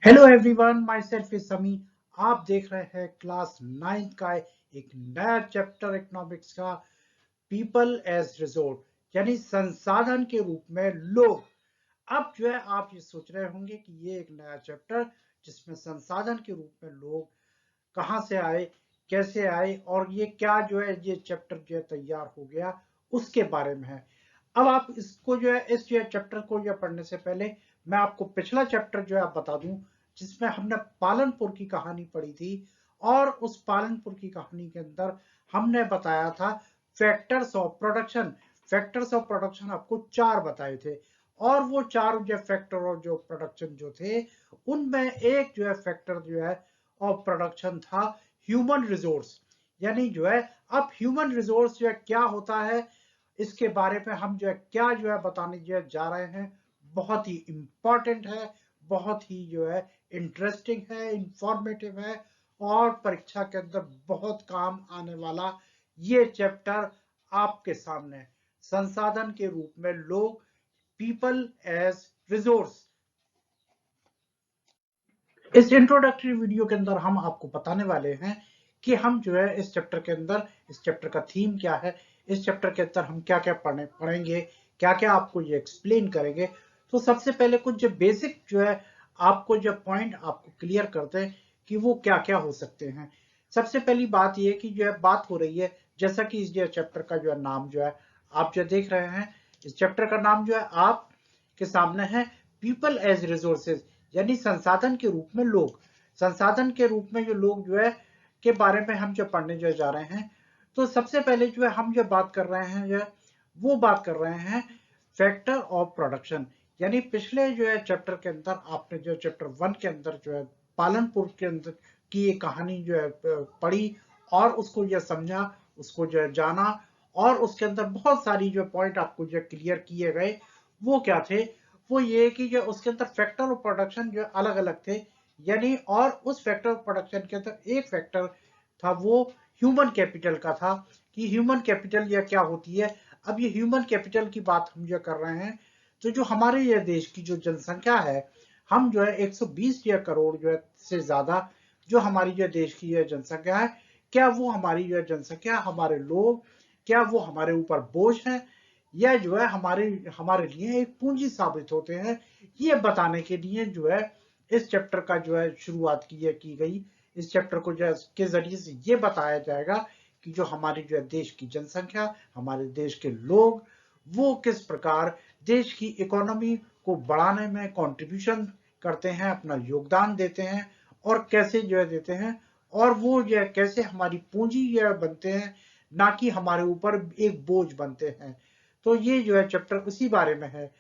Hello everyone, my self is समी। आप देख रहे हैं क्लास 9 का एक नया चैप्टर इकोनॉमिक्स का, पीपल एज रिसोर्स यानी संसाधन के रूप में लोग। अब जो है आप ये सोच रहे होंगे कि ये एक नया चैप्टर जिसमें संसाधन के रूप में लोग कहाँ से आए, कैसे आए और ये क्या जो है ये चैप्टर जो है तैयार हो गया उसके बारे में है। अब आप इसको जो है इस जो है चैप्टर को जो पढ़ने से पहले मैं आपको पिछला चैप्टर जो है आप बता दूं, जिसमें हमने पालनपुर की कहानी पढ़ी थी। और उस पालनपुर की कहानी के अंदर हमने बताया था factors of production. Factors of production आपको 4 बताए थे, और वो 4 जो फैक्टर और जो प्रोडक्शन जो थे उनमें एक जो है फैक्टर जो है ऑफ प्रोडक्शन था ह्यूमन रिसोर्स। यानी जो है अब ह्यूमन रिसोर्स जो है क्या होता है, इसके बारे में हम जो है क्या जो है बताने जो है जा रहे हैं। बहुत ही इंपॉर्टेंट है, बहुत ही जो है इंटरेस्टिंग है, इंफॉर्मेटिव है, और परीक्षा के अंदर बहुत काम आने वाला ये चैप्टर आपके सामने। संसाधन के रूप में लोग, पीपल एज रिसोर्स। इस इंट्रोडक्टरी वीडियो के अंदर हम आपको बताने वाले हैं कि हम जो है इस चैप्टर के अंदर, इस चैप्टर का थीम क्या है, इस चैप्टर के अंदर हम क्या क्या पढ़ेंगे, क्या क्या आपको ये एक्सप्लेन करेंगे। तो सबसे पहले कुछ जो बेसिक जो है आपको जो पॉइंट आपको क्लियर करते हैं कि वो क्या क्या हो सकते हैं। सबसे पहली बात ये कि जो है बात हो रही है, जैसा कि इस जो चैप्टर का जो है नाम जो है आप जो देख रहे हैं, इस चैप्टर का नाम जो है आप के सामने है पीपल एज रिसोर्सेज, यानी संसाधन के रूप में लोग। संसाधन के रूप में जो लोग जो है के बारे में हम जो पढ़ने जो जा रहे हैं। तो सबसे पहले जो है हम जो बात कर रहे हैं जो है वो बात कर रहे हैं फैक्टर ऑफ प्रोडक्शन। यानी पिछले जो है चैप्टर के अंदर आपने जो चैप्टर 1 के अंदर जो है पालनपुर के अंदर की एक कहानी जो है पढ़ी, और उसको जो समझा, उसको जो है जाना, और उसके अंदर बहुत सारी जो पॉइंट आपको जो क्लियर किए गए। वो क्या थे, वो ये कि जो उसके अंदर फैक्टर ऑफ प्रोडक्शन जो अलग अलग थे। यानी और उस फैक्टर ऑफ प्रोडक्शन के अंदर एक फैक्टर था वो ह्यूमन कैपिटल का था, कि ह्यूमन कैपिटल यह क्या होती है। अब ये ह्यूमन कैपिटल की बात हम जो कर रहे हैं, तो जो हमारे ये देश की जो जनसंख्या है, हम जो है 120 या करोड़ जो है से ज्यादा जो हमारी जो देश की यह जनसंख्या है, क्या वो हमारी जो है जनसंख्या, हमारे लोग, क्या वो हमारे ऊपर बोझ है, या जो है हमारे हमारे लिए एक पूंजी साबित होते हैं। ये बताने के लिए जो है इस चैप्टर का जो है शुरुआत की गई। इस चैप्टर को जो है के जरिए से ये बताया जाएगा कि जो हमारी जो है देश की जनसंख्या, हमारे देश के लोग, वो किस प्रकार देश की इकोनॉमी को बढ़ाने में कंट्रीब्यूशन करते हैं, अपना योगदान देते हैं, और कैसे जो है देते हैं, और वो जो है कैसे हमारी पूंजी जो है बनते हैं, ना कि हमारे ऊपर एक बोझ बनते हैं। तो ये जो है चैप्टर उसी बारे में है।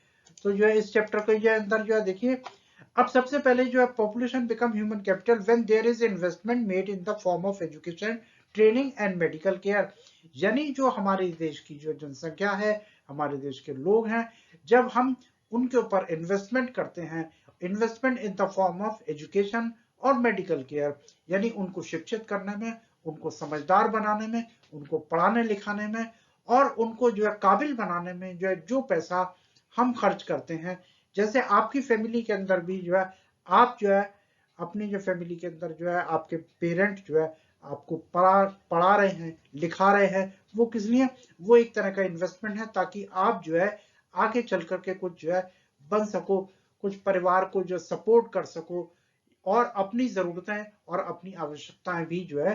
तो जो है इस चैप्टर के जो अंदर जो है देखिए, अब सबसे पहले जो है population become human capital when there is investment made in the form of education, training and medical care. यानी जो हमारे देश की जो जनसंख्या है, हमारे देश के लोग हैं, जब हम उनके ऊपर इन्वेस्टमेंट करते हैं, investment in the form of education और मेडिकल केयर, यानी उनको शिक्षित करने में, उनको समझदार बनाने में, उनको पढ़ाने लिखाने में, और उनको जो है काबिल बनाने में जो है जो पैसा हम खर्च करते हैं। जैसे आपकी फैमिली के अंदर भी जो है आप जो है अपनी जो फैमिली के अंदर जो है आपके पेरेंट जो है आपको पढ़ा रहे हैं, लिखा रहे हैं, वो किस लिए, वो एक तरह का इन्वेस्टमेंट है, ताकि आप जो है आगे चल करके कुछ जो है बन सको, कुछ परिवार को जो सपोर्ट कर सको, और अपनी जरूरतें और अपनी आवश्यकताएं भी जो है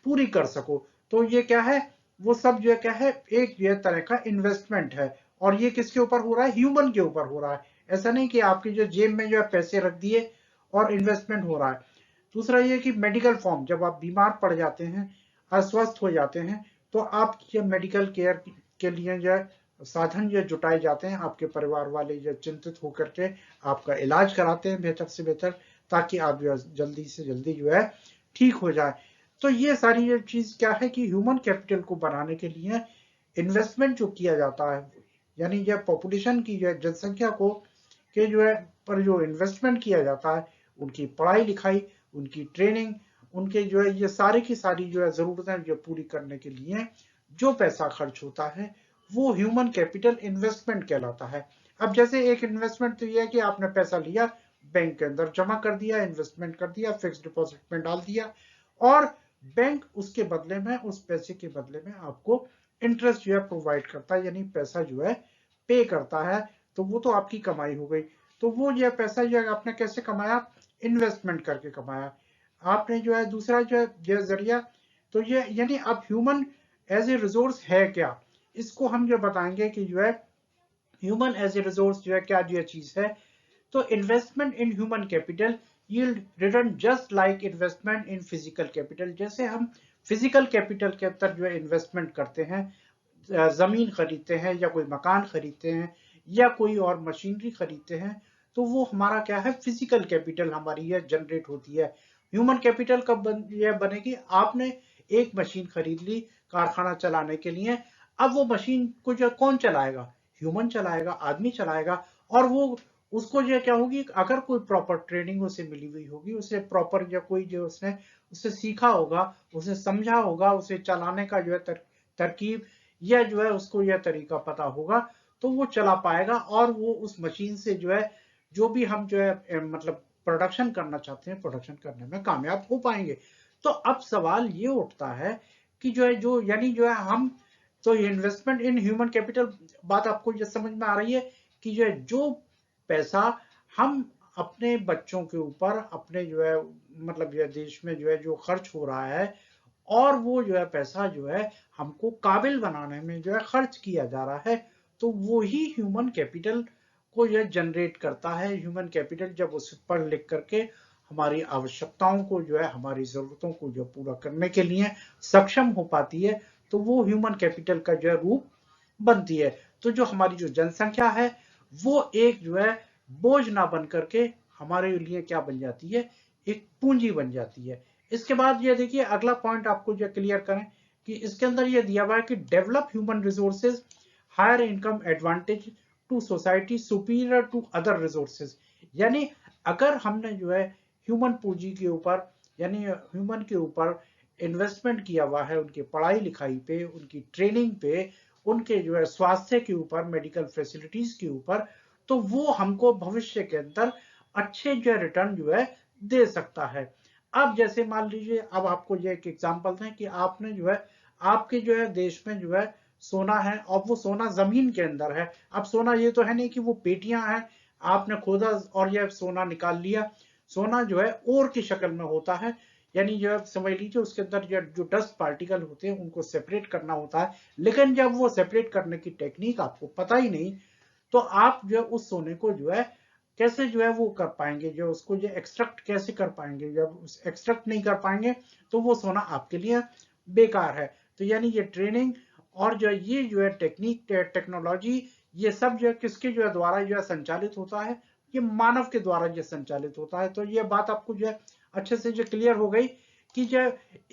पूरी कर सको। तो ये क्या है, वो सब जो है क्या है, एक जो है तरह का इन्वेस्टमेंट है। और ये किसके ऊपर हो रहा है, ह्यूमन के ऊपर हो रहा है। ऐसा नहीं कि आपकी जो जेब में जो है पैसे रख दिए और इन्वेस्टमेंट हो रहा है। दूसरा ये कि मेडिकल फॉर्म, जब आप बीमार पड़ जाते हैं, अस्वस्थ हो जाते हैं, तो आप ये मेडिकल केयर के लिए जो है साधन जो जुटाए जाते हैं, आपके परिवार वाले जो चिंतित होकर के आपका इलाज कराते हैं बेहतर से बेहतर, ताकि आप जो है जल्दी से जल्दी जो है ठीक हो जाए। तो ये सारी ये चीज क्या है कि ह्यूमन कैपिटल को बनाने के लिए इन्वेस्टमेंट जो किया जाता है, यानी यह पॉपुलेशन की जो है जनसंख्या को के जो है पर जो इन्वेस्टमेंट किया जाता है, उनकी पढ़ाई लिखाई, उनकी ट्रेनिंग, उनके जो है ये सारी की सारी जो है जरूरतें जो पूरी करने के लिए जो पैसा खर्च होता है, वो ह्यूमन कैपिटल इन्वेस्टमेंट कहलाता है। अब जैसे एक इन्वेस्टमेंट तो ये है कि आपने पैसा लिया, बैंक के अंदर जमा कर दिया, इन्वेस्टमेंट कर दिया, फिक्स डिपॉजिट में डाल दिया, और बैंक उसके बदले में, उस पैसे के बदले में आपको इंटरेस्ट जो है प्रोवाइड करता है, यानी पैसा जो है पे करता है। तो वो तो आपकी कमाई हो गई। तो वो ये पैसा जो आपने कैसे कमाया, इन्वेस्टमेंट करके कमाया आपने जो है। दूसरा जो है ये जरिया, तो ये यानी अब ह्यूमन एज ए रिसोर्स है क्या, इसको हम जो बताएंगे कि जो है ह्यूमन एज ए रिसोर्स जो है क्या जो चीज है। तो investment in human capital yield return just like investment in physical capital. जैसे हम फिजिकल कैपिटल के अंदर जो है इन्वेस्टमेंट करते हैं, जमीन खरीदते हैं या कोई मकान खरीदते हैं या कोई और मशीनरी खरीदते हैं, तो वो हमारा क्या है, फिजिकल कैपिटल हमारी यह जनरेट होती है। ह्यूमन कैपिटल कब यह बनेगी, आपने एक मशीन खरीद ली कारखाना चलाने के लिए, अब वो मशीन को जो कौन चलाएगा, ह्यूमन चलाएगा, आदमी चलाएगा। और वो उसको जो क्या होगी, अगर कोई प्रॉपर ट्रेनिंग उसे मिली हुई होगी, उसे प्रॉपर या कोई जो उसने उसे सीखा होगा, उसे समझा होगा, उसे चलाने का जो है तरकीब या जो है उसको यह तरीका पता होगा, तो वो चला पाएगा और वो उस मशीन से जो है जो भी हम जो है मतलब प्रोडक्शन करना चाहते हैं, प्रोडक्शन करने में कामयाब हो पाएंगे। तो अब सवाल ये उठता है कि जो है जो यानी जो है हम, तो इन्वेस्टमेंट इन ह्यूमन कैपिटल बात आपको ये समझ में आ रही है कि जो पैसा हम अपने बच्चों के ऊपर, अपने जो है मतलब यह देश में जो है जो खर्च हो रहा है, और वो जो है पैसा जो है हमको काबिल बनाने में जो है खर्च किया जा रहा है, तो वो ही ह्यूमन कैपिटल को यह जनरेट करता है। ह्यूमन कैपिटल जब उस पढ़ लिख करके हमारी आवश्यकताओं को जो है, हमारी जरूरतों को जो पूरा करने के लिए सक्षम हो पाती है, तो वो ह्यूमन कैपिटल का जो है रूप बनती है। तो जो हमारी जो जनसंख्या है वो एक जो है बोझ ना बन करके हमारे लिए क्या बन जाती है, एक पूंजी बन जाती है। इसके बाद ये देखिए अगला पॉइंट आपको जो क्लियर करें कि इसके अंदर ये दिया हुआ है कि develop human resources higher income advantage to society superior to other resources. यानी अगर हमने जो है ह्यूमन पूंजी के ऊपर, यानी ह्यूमन के ऊपर इन्वेस्टमेंट किया हुआ है, उनकी पढ़ाई लिखाई पे, उनकी ट्रेनिंग पे, उनके जो है स्वास्थ्य के ऊपर, मेडिकल फैसिलिटीज के ऊपर, तो वो हमको भविष्य के अंदर अच्छे जो है रिटर्न जो है दे सकता है। अब जैसे मान लीजिए, अब आपको ये एक एग्जांपल दें कि आपने जो है आपके जो है देश में जो है सोना है, और वो सोना जमीन के अंदर है। अब सोना ये तो है नहीं कि वो पेटियां हैं, आपने खोदा और यह सोना निकाल लिया। सोना जो है ओर की शक्ल में होता है, यानी जो समझ लीजिए उसके अंदर जो डस्ट पार्टिकल होते हैं उनको सेपरेट करना होता है। लेकिन जब वो सेपरेट करने की टेक्निक आपको पता ही नहीं, तो आप जो उस सोने को जो है कैसे जो है वो कर पाएंगे, जो उसको जो एक्सट्रैक्ट कैसे कर पाएंगे, जब एक्सट्रैक्ट नहीं कर पाएंगे तो वो सोना आपके लिए बेकार है। तो यानी ये ट्रेनिंग और ये जो है टेक्निक, टेक्नोलॉजी, ये सब जो है किसके जो है द्वारा जो है संचालित होता है, ये मानव के द्वारा जो संचालित होता है। तो ये बात आपको जो है अच्छे से जो क्लियर हो गई कि जो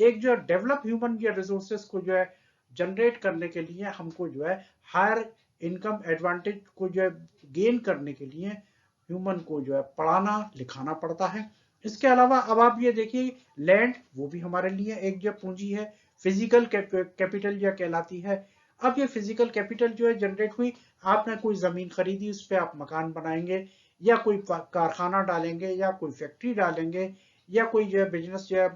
एक जो डेवलप ह्यूमन जो रिसोर्सेस को जो है जनरेट करने के लिए हमको जो है हायर इनकम एडवांटेज को जो है गेन करने के लिए ह्यूमन को जो है पढ़ाना लिखाना पड़ता है। इसके अलावा अब आप ये देखिए लैंड, वो भी हमारे लिए एक जो पूंजी है, फिजिकल कैपिटल जो कहलाती है। अब ये फिजिकल कैपिटल जो है जनरेट हुई, आपने कोई जमीन खरीदी, उस पर आप मकान बनाएंगे या कोई कारखाना डालेंगे या कोई फैक्ट्री डालेंगे या कोई जो है बिजनेस जो है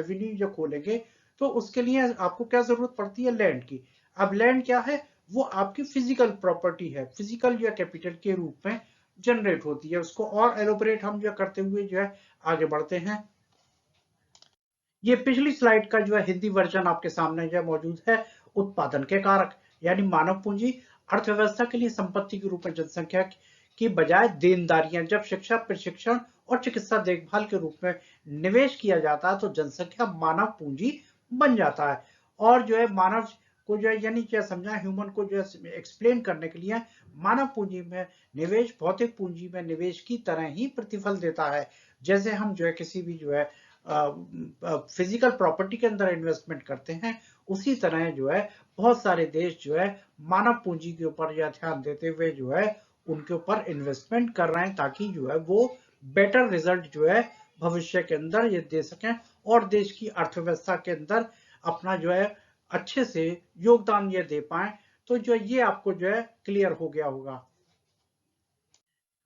एवेन्यू जो खोलेंगे, तो उसके लिए आपको क्या जरूरत पड़ती है, लैंड की। अब लैंड क्या है, वो आपकी फिजिकल प्रॉपर्टी है, फिजिकल जो कैपिटल के रूप में जनरेट होती है। उसको और एलोबरेट हम जो करते हुए जो है आगे बढ़ते हैं। ये पिछली स्लाइड का जो है हिंदी वर्जन आपके सामने जो मौजूद है। उत्पादन के कारक यानी मानव पूंजी अर्थव्यवस्था के लिए संपत्ति के रूप में जनसंख्या की बजाय देनदारियां, जब शिक्षा, प्रशिक्षण और चिकित्सा देखभाल के रूप में निवेश किया जाता है तो जनसंख्या मानव पूंजी बन जाता है। और जो है मानव को जो है यानी क्या समझा, ह्यूमन को जो है एक्सप्लेन करने के लिए, मानव पूंजी में निवेश भौतिक पूंजी में निवेश की तरह ही प्रतिफल देता है। जैसे हम जो है किसी भी जो है फिजिकल प्रॉपर्टी के अंदर इन्वेस्टमेंट करते हैं, उसी तरह जो है बहुत सारे देश जो है मानव पूंजी के ऊपर या ध्यान देते हुए जो है उनके ऊपर इन्वेस्टमेंट कर रहे हैं, ताकि जो है वो बेटर रिजल्ट जो है भविष्य के अंदर ये दे सकें और देश की अर्थव्यवस्था के अंदर अपना जो है अच्छे से योगदान ये दे पाए। तो जो ये आपको जो है क्लियर हो गया होगा।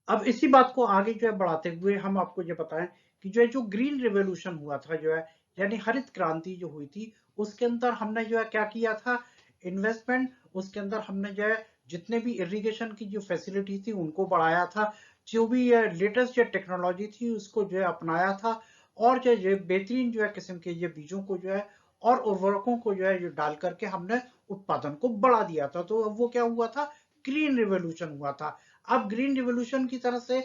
अब इसी बात को आगे जो है बढ़ाते हुए हम आपको ये बताएं कि जो ग्रीन रिवॉल्यूशन हुआ था जो है, यानी हरित क्रांति जो हुई थी, उसके अंदर हमने जो है क्या किया था, इन्वेस्टमेंट, उसके अंदर हमने जो है जितने भी इरिगेशन की जो फैसिलिटी थी उनको बढ़ाया था, जो भी लेटेस्ट जो टेक्नोलॉजी थी उसको जो है अपनाया था, और जो बेहतरीन जो है किस्म के ये बीजों को जो है और उर्वरकों को जो है ये डाल करके हमने उत्पादन को बढ़ा दिया था। तो वो क्या हुआ था, ग्रीन रिवॉल्यूशन हुआ था। अब ग्रीन रिवॉल्यूशन की तरह से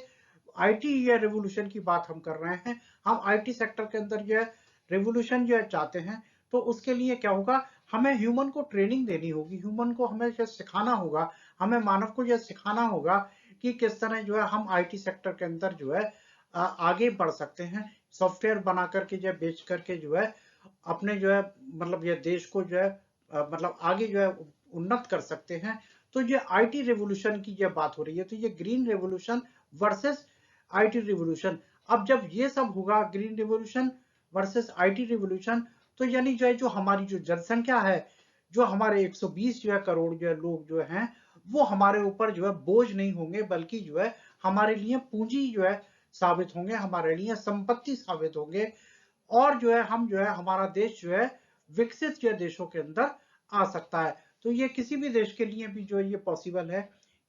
आईटी या रिवॉल्यूशन की बात हम कर रहे हैं, हम आईटी सेक्टर के अंदर जो है रिवॉल्यूशन जो है चाहते हैं, तो उसके लिए क्या होगा, हमें ह्यूमन को ट्रेनिंग देनी होगी, ह्यूमन को हमें जो सिखाना होगा, हमें मानव को यह सिखाना होगा कि किस तरह जो है हम आईटी सेक्टर के अंदर जो है आगे बढ़ सकते हैं, सॉफ्टवेयर बना करके जो है बेच करके जो है अपने जो है मतलब ये देश को जो है मतलब आगे जो है उन्नत कर सकते हैं। तो ये आईटी रिवॉल्यूशन की ये बात हो रही है, तो ये green revolution versus IT revolution. अब जब ये सब होगा, green revolution versus IT revolution, तो यानी जो है जो हमारी जो जनसंख्या है, जो हमारे 120 जो है करोड़ जो है लोग जो हैं, वो हमारे ऊपर जो है बोझ नहीं होंगे, बल्कि जो है हमारे लिए पूंजी जो है साबित होंगे, हमारे लिए संपत्ति साबित होंगे, और जो है हम जो है हमारा देश जो है विकसित जो देशों के अंदर आ सकता है। तो ये किसी भी देश के लिए भी जो है ये पॉसिबल है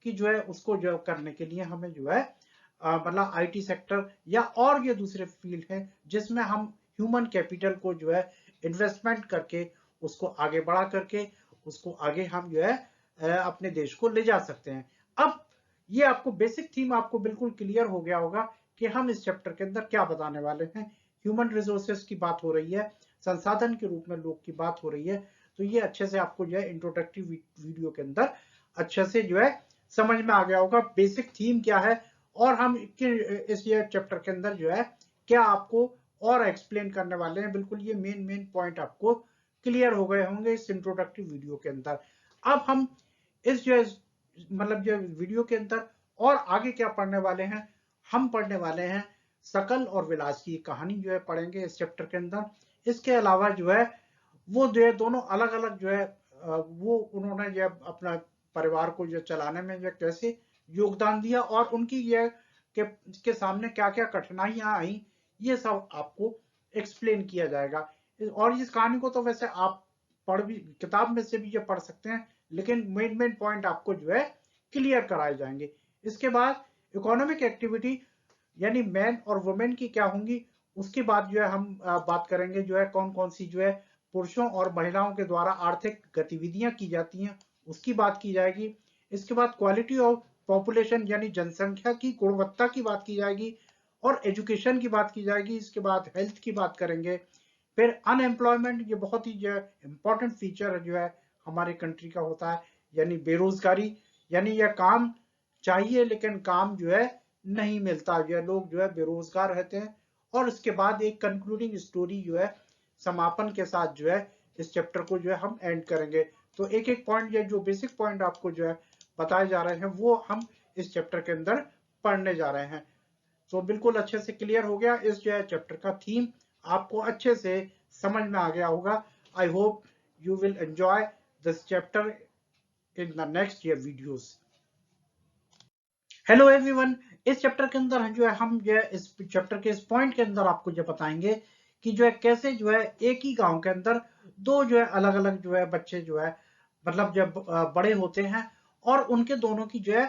कि जो है उसको जो करने के लिए हमें जो है मतलब आईटी सेक्टर या और ये दूसरे फील्ड हैं जिसमें हम ह्यूमन कैपिटल को जो है इन्वेस्टमेंट करके उसको आगे बढ़ा करके उसको आगे हम जो है अपने देश को ले जा सकते हैं। अब ये आपको बेसिक थीम आपको बिल्कुल क्लियर हो गया होगा कि हम इस चैप्टर के अंदर क्या बताने वाले हैं। ह्यूमन रिसोर्सेज की बात हो रही है, संसाधन के रूप में लोग की बात हो रही है, तो ये अच्छे से आपको जो है इंट्रोडक्टिव वीडियो के अंदर अच्छे से जो है समझ में आ गया होगा बेसिक थीम क्या है, और हम इस ये चैप्टर के अंदर जो है क्या आपको और एक्सप्लेन करने वाले हैं। बिल्कुल ये मेन पॉइंट आपको क्लियर हो गए होंगे इस इंट्रोडक्टिव वीडियो के अंदर। अब हम इस जो मतलब जो वीडियो के अंदर और आगे क्या पढ़ने वाले हैं, हम पढ़ने वाले हैं सकल और विलास की कहानी जो है पढ़ेंगे इस चैप्टर के अंदर। इसके अलावा जो है वो जो है दोनों अलग अलग जो है वो उन्होंने जो अपना परिवार को जो चलाने में जो कैसे योगदान दिया और उनकी ये के सामने क्या क्या कठिनाइयां आई, ये सब आपको एक्सप्लेन किया जाएगा। और इस कहानी को तो वैसे आप पढ़ भी किताब में से भी ये पढ़ सकते हैं, लेकिन मेन पॉइंट आपको जो है क्लियर कराए जाएंगे। इसके बाद इकोनॉमिक एक्टिविटी यानी मैन और वुमेन की क्या होंगी, उसके बाद जो है हम बात करेंगे जो है कौन कौन सी जो है पुरुषों और महिलाओं के द्वारा आर्थिक गतिविधियां की जाती हैं, उसकी बात की जाएगी। इसके बाद क्वालिटी ऑफ पॉपुलेशन यानी जनसंख्या की गुणवत्ता की बात की जाएगी, और एजुकेशन की बात की जाएगी। इसके बाद हेल्थ की बात करेंगे। फिर अनएम्प्लॉयमेंट, ये बहुत ही जो है इंपॉर्टेंट फीचर जो है हमारे कंट्री का होता है, यानी बेरोजगारी, यानी यह काम चाहिए लेकिन काम जो है नहीं मिलता, जो लोग जो है बेरोजगार रहते हैं। और उसके बाद एक कंक्लूडिंग स्टोरी जो है समापन के साथ जो है इस चैप्टर को जो है हम एंड करेंगे। तो एक एक पॉइंट या जो बेसिक पॉइंट आपको जो है बताए जा रहे हैं वो हम इस चैप्टर के अंदर पढ़ने जा रहे हैं। तो बिल्कुल अच्छे से क्लियर हो गया, इस जो है चैप्टर का थीम आपको अच्छे से समझ में आ गया होगा। I hope you will enjoy this chapter in the next year videos. Hello everyone, इस चैप्टर के अंदर जो है हम जो है इस चैप्टर के इस पॉइंट के अंदर आपको जो बताएंगे कि जो है कैसे जो है एक ही गांव के अंदर दो जो है अलग अलग जो है बच्चे जो है मतलब जब बड़े होते हैं, और उनके दोनों की जो है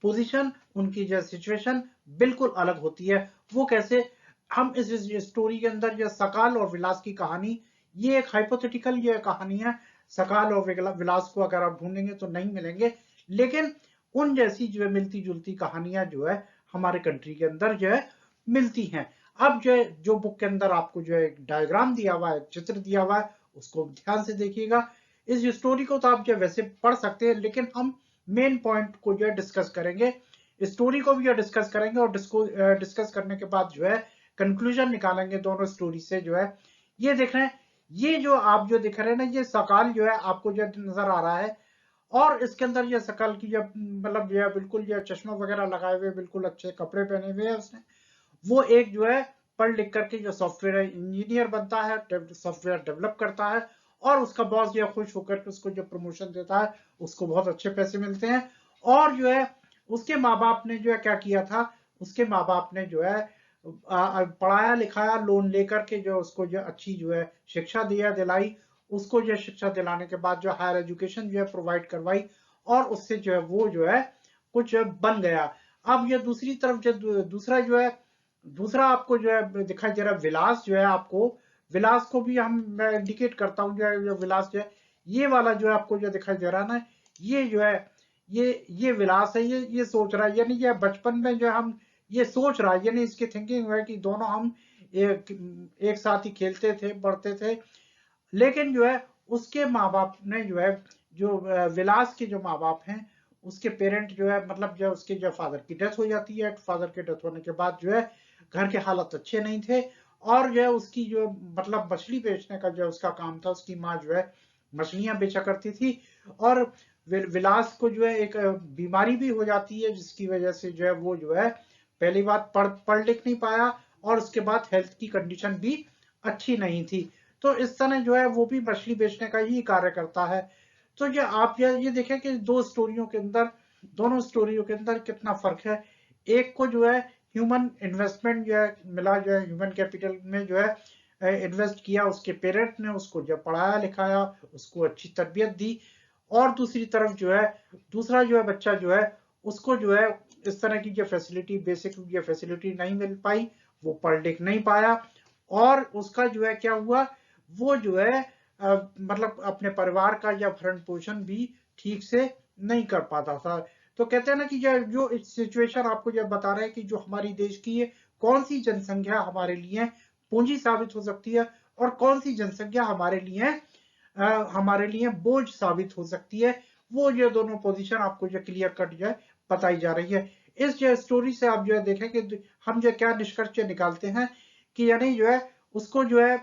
पोजीशन, उनकी जो सिचुएशन बिल्कुल अलग होती है। वो कैसे, हम इस स्टोरी के अंदर जो सकाल और विलास की कहानी, ये एक हाइपोथेटिकल ये कहानी है। सकाल और विलास को अगर आप ढूंढेंगे तो नहीं मिलेंगे, लेकिन उन जैसी जो है मिलती जुलती कहानियां जो है हमारे कंट्री के अंदर जो है मिलती हैं। अब जो है जो बुक के अंदर आपको जो है डायग्राम दिया हुआ है, चित्र दिया हुआ है, उसको ध्यान से देखिएगा। इस स्टोरी को तो आप जो वैसे पढ़ सकते हैं, लेकिन हम मेन पॉइंट को जो है डिस्कस करेंगे, स्टोरी को भी डिस्कस करेंगे, और डिस्कस करने के बाद जो है कंक्लूजन निकालेंगे दोनों स्टोरी से जो है। ये देख रहे हैं, ये जो आप जो दिख रहे हैं ना, ये सकाल जो है आपको जो नजर आ रहा है, और इसके अंदर ये सकल की जब मतलब ये बिल्कुल ये चश्मा वगैरह लगाए हुए, बिल्कुल अच्छे कपड़े पहने हुए हैं उसने, वो एक जो है पढ़ लिख करके जो सॉफ्टवेयर इंजीनियर बनता है, सॉफ्टवेयर डेवलप करता है, और उसका बॉस जो खुश होकर के उसको जो प्रमोशन देता है, उसको बहुत अच्छे पैसे मिलते हैं। और जो है उसके माँ बाप ने जो है क्या किया था, उसके माँ बाप ने जो है पढ़ाया लिखाया, लोन लेकर के जो उसको जो अच्छी जो है शिक्षा दिलाई, उसको जो शिक्षा दिलाने के बाद जो हायर एजुकेशन जो है प्रोवाइड करवाई, और उससे जो है वो जो है कुछ बन गया। अब ये दूसरी तरफ जो दूसरा जो है, दूसरा आपको जो है दिखाई दे रहा है विलास जो है, आपको विलास को भी मैं इंडिकेट करता हूँ, जो विलास जो है, ये वाला जो है आपको जो दिखाई दे रहा है ना, ये जो है ये विलास है, ये सोच रहा है, यानी ये बचपन में जो हम ये सोच रहा है, यानी इसकी थिंकिंग है कि दोनों हम एक साथ ही खेलते थे, पढ़ते थे। लेकिन जो है उसके माँ बाप ने जो है, जो विलास के जो माँ बाप हैं, उसके पेरेंट जो है, मतलब जो उसके जो फादर की डेथ हो जाती है, फादर के डेथ होने के बाद जो है घर के हालात अच्छे नहीं थे, और जो है उसकी जो मतलब मछली बेचने का जो उसका काम था, उसकी माँ जो है मछलियां बेचा करती थी, और विलास को जो है एक बीमारी भी हो जाती है, जिसकी वजह से जो है वो जो है पहली बात पढ़ लिख नहीं पाया, और उसके बाद हेल्थ की कंडीशन भी अच्छी नहीं थी। तो इस तरह जो है वो भी मछली बेचने का ही कार्य करता है। तो ये आप ये देखें कि दो स्टोरियों के अंदर, दोनों स्टोरियों के अंदर कितना फर्क है। एक को जो है ह्यूमन इन्वेस्टमेंट जो है मिला, जो है ह्यूमन कैपिटल में जो है इन्वेस्ट किया, उसके पेरेंट ने उसको जब पढ़ाया लिखाया, उसको अच्छी तरबियत दी, और दूसरी तरफ जो है दूसरा जो है बच्चा जो है, उसको जो है इस तरह की जो फैसिलिटी, बेसिक जो फैसिलिटी नहीं मिल पाई, वो पढ़ लिख नहीं पाया, और उसका जो है क्या हुआ, वो जो है मतलब अपने परिवार का या भरण पोषण भी ठीक से नहीं कर पाता था। तो कहते हैं ना कि जो सिचुएशन आपको जब बता रहे हैं कि जो हमारी देश की है, कौन सी जनसंख्या हमारे लिए पूंजी साबित हो सकती है, और कौन सी जनसंख्या हमारे लिए बोझ साबित हो सकती है, वो ये दोनों पोजीशन आपको जो क्लियर कट जो है बताई जा रही है। इस जो स्टोरी से आप जो है देखें कि हम जो क्या निष्कर्ष निकालते हैं, कि यानी जो है उसको जो है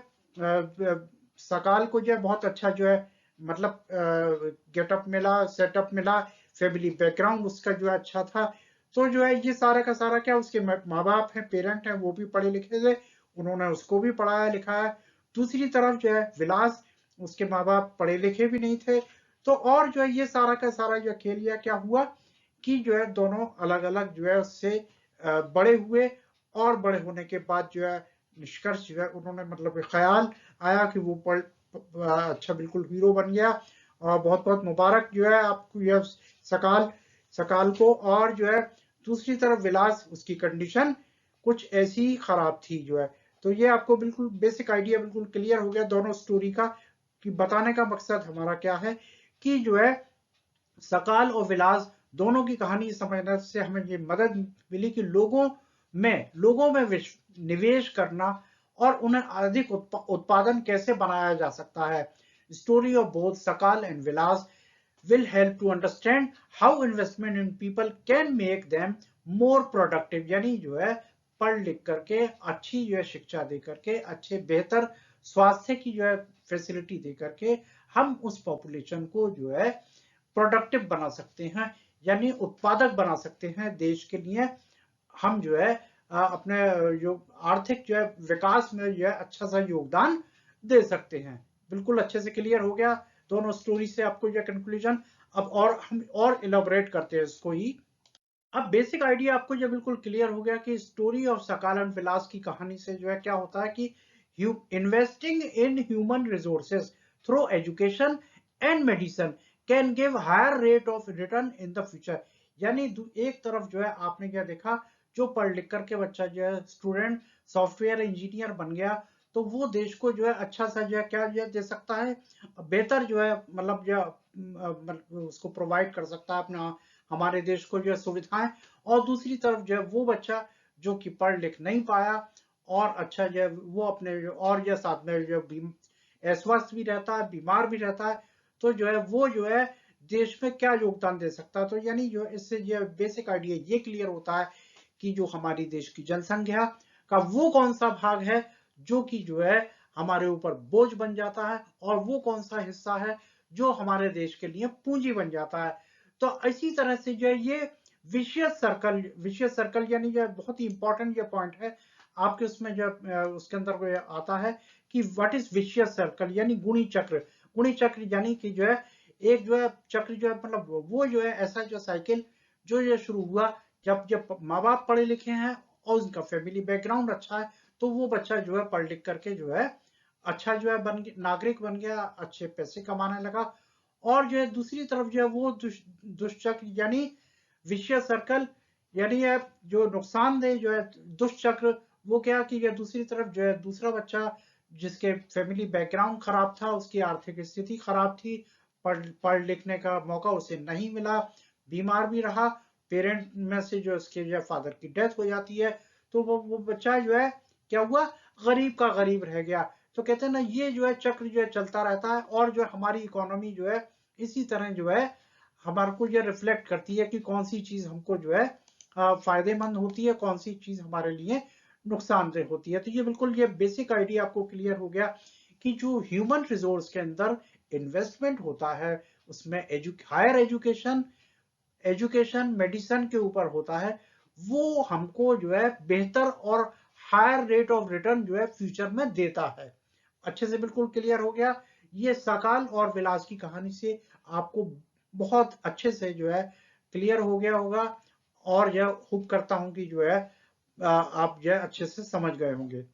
सकाल को जो है बहुत अच्छा जो है मतलब गेटअप मिला, सेटअप मिला, फैमिली बैकग्राउंड उसका जो है अच्छा था। तो जो है ये सारा का सारा क्या, उसके माँ बाप हैं, पेरेंट हैं, वो भी पढ़े लिखे थे, उन्होंने उसको भी पढ़ाया लिखाया। दूसरी तरफ जो है विलास, उसके माँ बाप पढ़े लिखे भी नहीं थे। तो और जो है ये सारा का सारा जो खेल या क्या हुआ कि जो है दोनों अलग अलग जो है उससे बड़े हुए, और बड़े होने के बाद जो है निष्कर्ष जो है उन्होंने मतलब ख्याल आया कि वो अच्छा बिल्कुल हीरो बन गया, और बहुत बहुत मुबारक जो है आपको यह सकाल सकाल को। और जो है दूसरी तरफ विलास, उसकी कंडीशन कुछ ऐसी ही खराब थी जो है। तो ये आपको बिल्कुल बेसिक आइडिया बिल्कुल क्लियर हो गया दोनों स्टोरी का, कि बताने का मकसद हमारा क्या है, कि जो है सकाल और विलास दोनों की कहानी समझने से हमें ये मदद मिली कि लोगों में निवेश करना, और उन्हें अधिक उत्पादन कैसे बनाया जा सकता है। स्टोरी ऑफ बोथ सकल and Vilas will help to understand how investment in people can make them more productive, यानी जो है पढ़ लिख करके अच्छी जो है शिक्षा दे करके, अच्छे बेहतर स्वास्थ्य की जो है फैसिलिटी दे करके हम उस पॉपुलेशन को जो है प्रोडक्टिव बना सकते हैं, यानी उत्पादक बना सकते हैं देश के लिए। हम जो है अपने जो आर्थिक जो है विकास में जो है अच्छा सा योगदान दे सकते हैं। बिल्कुल अच्छे से क्लियर हो गया दोनों स्टोरी से आपको जो कंक्लूजन। अब और हम और इलाबोरेट करते हैं इसको ही। अब बेसिक आइडिया आपको जो बिल्कुल क्लियर हो गया कि story of Sakal and Vilas की कहानी से जो है क्या होता है कि investing in human resources through education and medicine can give higher rate of return in the future. यानी एक तरफ जो है आपने क्या देखा, जो पढ़ लिख करके बच्चा जो है स्टूडेंट सॉफ्टवेयर इंजीनियर बन गया, तो वो देश को जो है अच्छा सा जो है क्या जो दे सकता है, बेहतर जो है मतलब जो उसको प्रोवाइड कर सकता है अपना, हमारे देश को जो है सुविधाएं। और दूसरी तरफ जो है वो बच्चा जो कि पढ़ लिख नहीं पाया, और अच्छा जो है वो अपने और जो साथ में जो अस्वस्थ भी रहता है, बीमार भी रहता है, तो जो है वो जो है देश में क्या योगदान दे सकता है। तो यानी जो इससे ये बेसिक आइडिया ये क्लियर होता है कि जो हमारी देश की जनसंख्या का वो कौन सा भाग है जो कि जो है हमारे ऊपर बोझ बन जाता है, और वो कौन सा हिस्सा है जो हमारे देश के लिए पूंजी बन जाता है। तो इसी तरह से जो है ये विशियस सर्कल यानी जो बहुत ही इंपॉर्टेंट ये पॉइंट है आपके उसमें जो उसके अंदर आता है कि व्हाट इज विशियस सर्कल, यानी गुणी चक्र। गुणी चक्र यानी कि जो है एक जो है चक्र जो है मतलब वो जो है ऐसा जो साइकिल जो ये शुरू हुआ जब जब माँ बाप पढ़े लिखे हैं और उनका फैमिली बैकग्राउंड अच्छा है, तो वो बच्चा जो है पढ़ लिख करके जो है अच्छा जो है नागरिक बन गया, अच्छे पैसे कमाने लगा। और जो है दूसरी तरफ जो है वो दुष्चक्र यानी विषय सर्कल, यानी जो नुकसानदेह जो है दुष्चक्र, वो क्या कि ये दूसरी तरफ जो है दूसरा बच्चा जिसके फैमिली बैकग्राउंड खराब था, उसकी आर्थिक स्थिति खराब थी, पढ़ लिखने का मौका उसे नहीं मिला, बीमार भी रहा, पेरेंट में से जो उसके जो फादर की डेथ हो जाती है, तो वो बच्चा जो है क्या हुआ, गरीब का गरीब रह गया। तो कहते हैं ना ये जो है चक्र जो है चलता रहता है, और जो हमारी इकोनॉमी जो है इसी तरह जो है हमारे को ये रिफ्लेक्ट करती है कि कौन सी चीज हमको जो है फायदेमंद होती है, कौन सी चीज हमारे लिए नुकसानदेह होती है। तो ये बिल्कुल ये बेसिक आइडिया आपको क्लियर हो गया कि जो ह्यूमन रिसोर्स के अंदर इन्वेस्टमेंट होता है उसमें हायर एजुकेशन एजुकेशन मेडिसिन के ऊपर होता है, वो हमको जो है बेहतर और हायर रेट ऑफ रिटर्न जो है फ्यूचर में देता है। अच्छे से बिल्कुल क्लियर हो गया। ये सकाल और विलास की कहानी से आपको बहुत अच्छे से जो है क्लियर हो गया होगा, और यह होप करता हूं कि जो है आप यह अच्छे से समझ गए होंगे।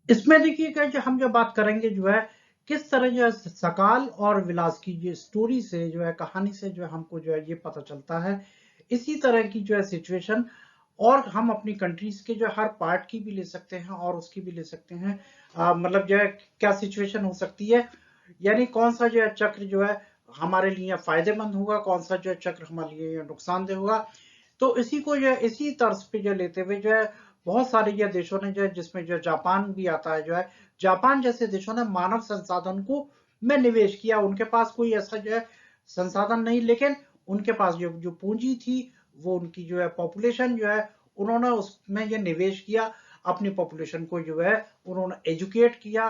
इसमें देखिएगा जो हम जो बात करेंगे जो है किस तरह जो है सकाल और विलास की ये स्टोरी से जो है कहानी से जो है हमको जो है ये पता चलता है। इसी तरह की जो है सिचुएशन और हम अपनी कंट्रीज के जो हर पार्ट की भी ले सकते हैं और उसकी भी ले सकते हैं। मतलब जो है क्या सिचुएशन हो सकती है, यानी कौन सा जो है चक्र जो है हमारे लिए फायदेमंद होगा, कौन सा जो है चक्र हमारे लिए नुकसानदेह होगा। तो इसी को जो है इसी तर्ज पे जो लेते हुए जो है बहुत सारे ये देशों ने जो है जिसमें जो जापान भी आता है, जो है जापान जैसे देशों ने मानव संसाधन को में निवेश किया। उनके पास कोई ऐसा जो है संसाधन नहीं, लेकिन उनके पास जो पूंजी थी वो उनकी जो है पॉपुलेशन जो है उन्होंने उसमें ये निवेश किया, अपनी पॉपुलेशन को जो है उन्होंने एजुकेट किया,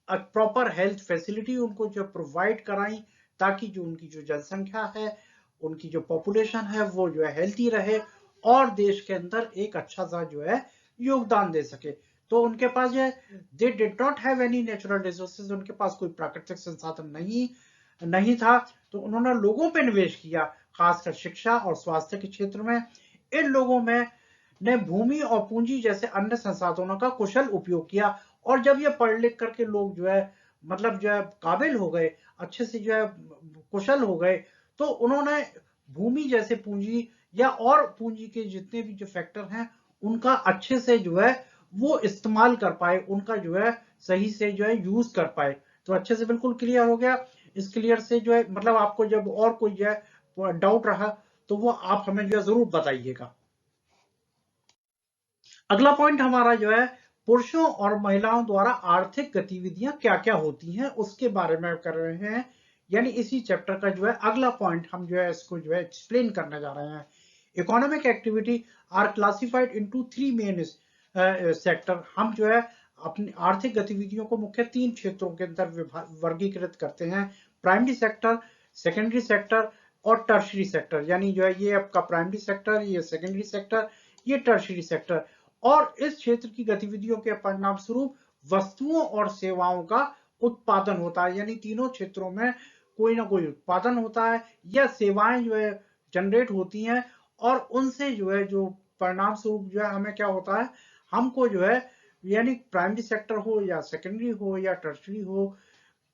प्रॉपर हेल्थ फैसिलिटी उनको जो प्रोवाइड कराई, ताकि जो उनकी जो जनसंख्या है, उनकी जो पॉपुलेशन है वो जो है हेल्थी रहे और देश के अंदर एक अच्छा सा जो है योगदान दे सके। तो उनके पास जो है they did not have any natural resources, उनके पास कोई प्राकृतिक संसाधन नहीं था, तो उन्होंने लोगों पे निवेश किया, खासकर शिक्षा और स्वास्थ्य के क्षेत्र में। इन लोगों में ने भूमि और पूंजी जैसे अन्य संसाधनों का कुशल उपयोग किया, और जब ये पढ़ लिख करके लोग जो है मतलब जो है काबिल हो गए, अच्छे से जो है कुशल हो गए, तो उन्होंने भूमि जैसे पूंजी या और पूंजी के जितने भी जो फैक्टर हैं उनका अच्छे से जो है वो इस्तेमाल कर पाए, उनका जो है सही से जो है यूज कर पाए। तो अच्छे से बिल्कुल क्लियर हो गया। इस क्लियर से जो है मतलब आपको जब और कोई जो है डाउट रहा तो वो आप हमें जो है जरूर बताइएगा। अगला पॉइंट हमारा जो है पुरुषों और महिलाओं द्वारा आर्थिक गतिविधियां क्या क्या होती हैं उसके बारे में कर रहे हैं। यानी इसी चैप्टर का जो है अगला पॉइंट हम जो है इसको जो है एक्सप्लेन करने जा रहे हैं। Economic activity are classified into three main sector. हम जो है अपनी आर्थिक गतिविधियों को मुख्य तीन क्षेत्रों के अंदर वर्गीकृत करते हैं। प्राइमरी सेक्टर, सेकेंडरी सेक्टर और टर्शरी सेक्टर। यानी जो है ये आपका प्राइमरी सेक्टर, ये सेकेंडरी सेक्टर, ये टर्शरी सेक्टर। और इस क्षेत्र की गतिविधियों के परिणाम स्वरूप वस्तुओं और सेवाओं का उत्पादन होता है। यानी तीनों क्षेत्रों में कोई ना कोई उत्पादन होता है या सेवाएं जो है जनरेट होती हैं, और उनसे जो है जो परिणाम स्वरूप जो है हमें क्या होता है, हमको जो है यानी प्राइमरी सेक्टर हो या सेकेंडरी हो या टर्शरी हो,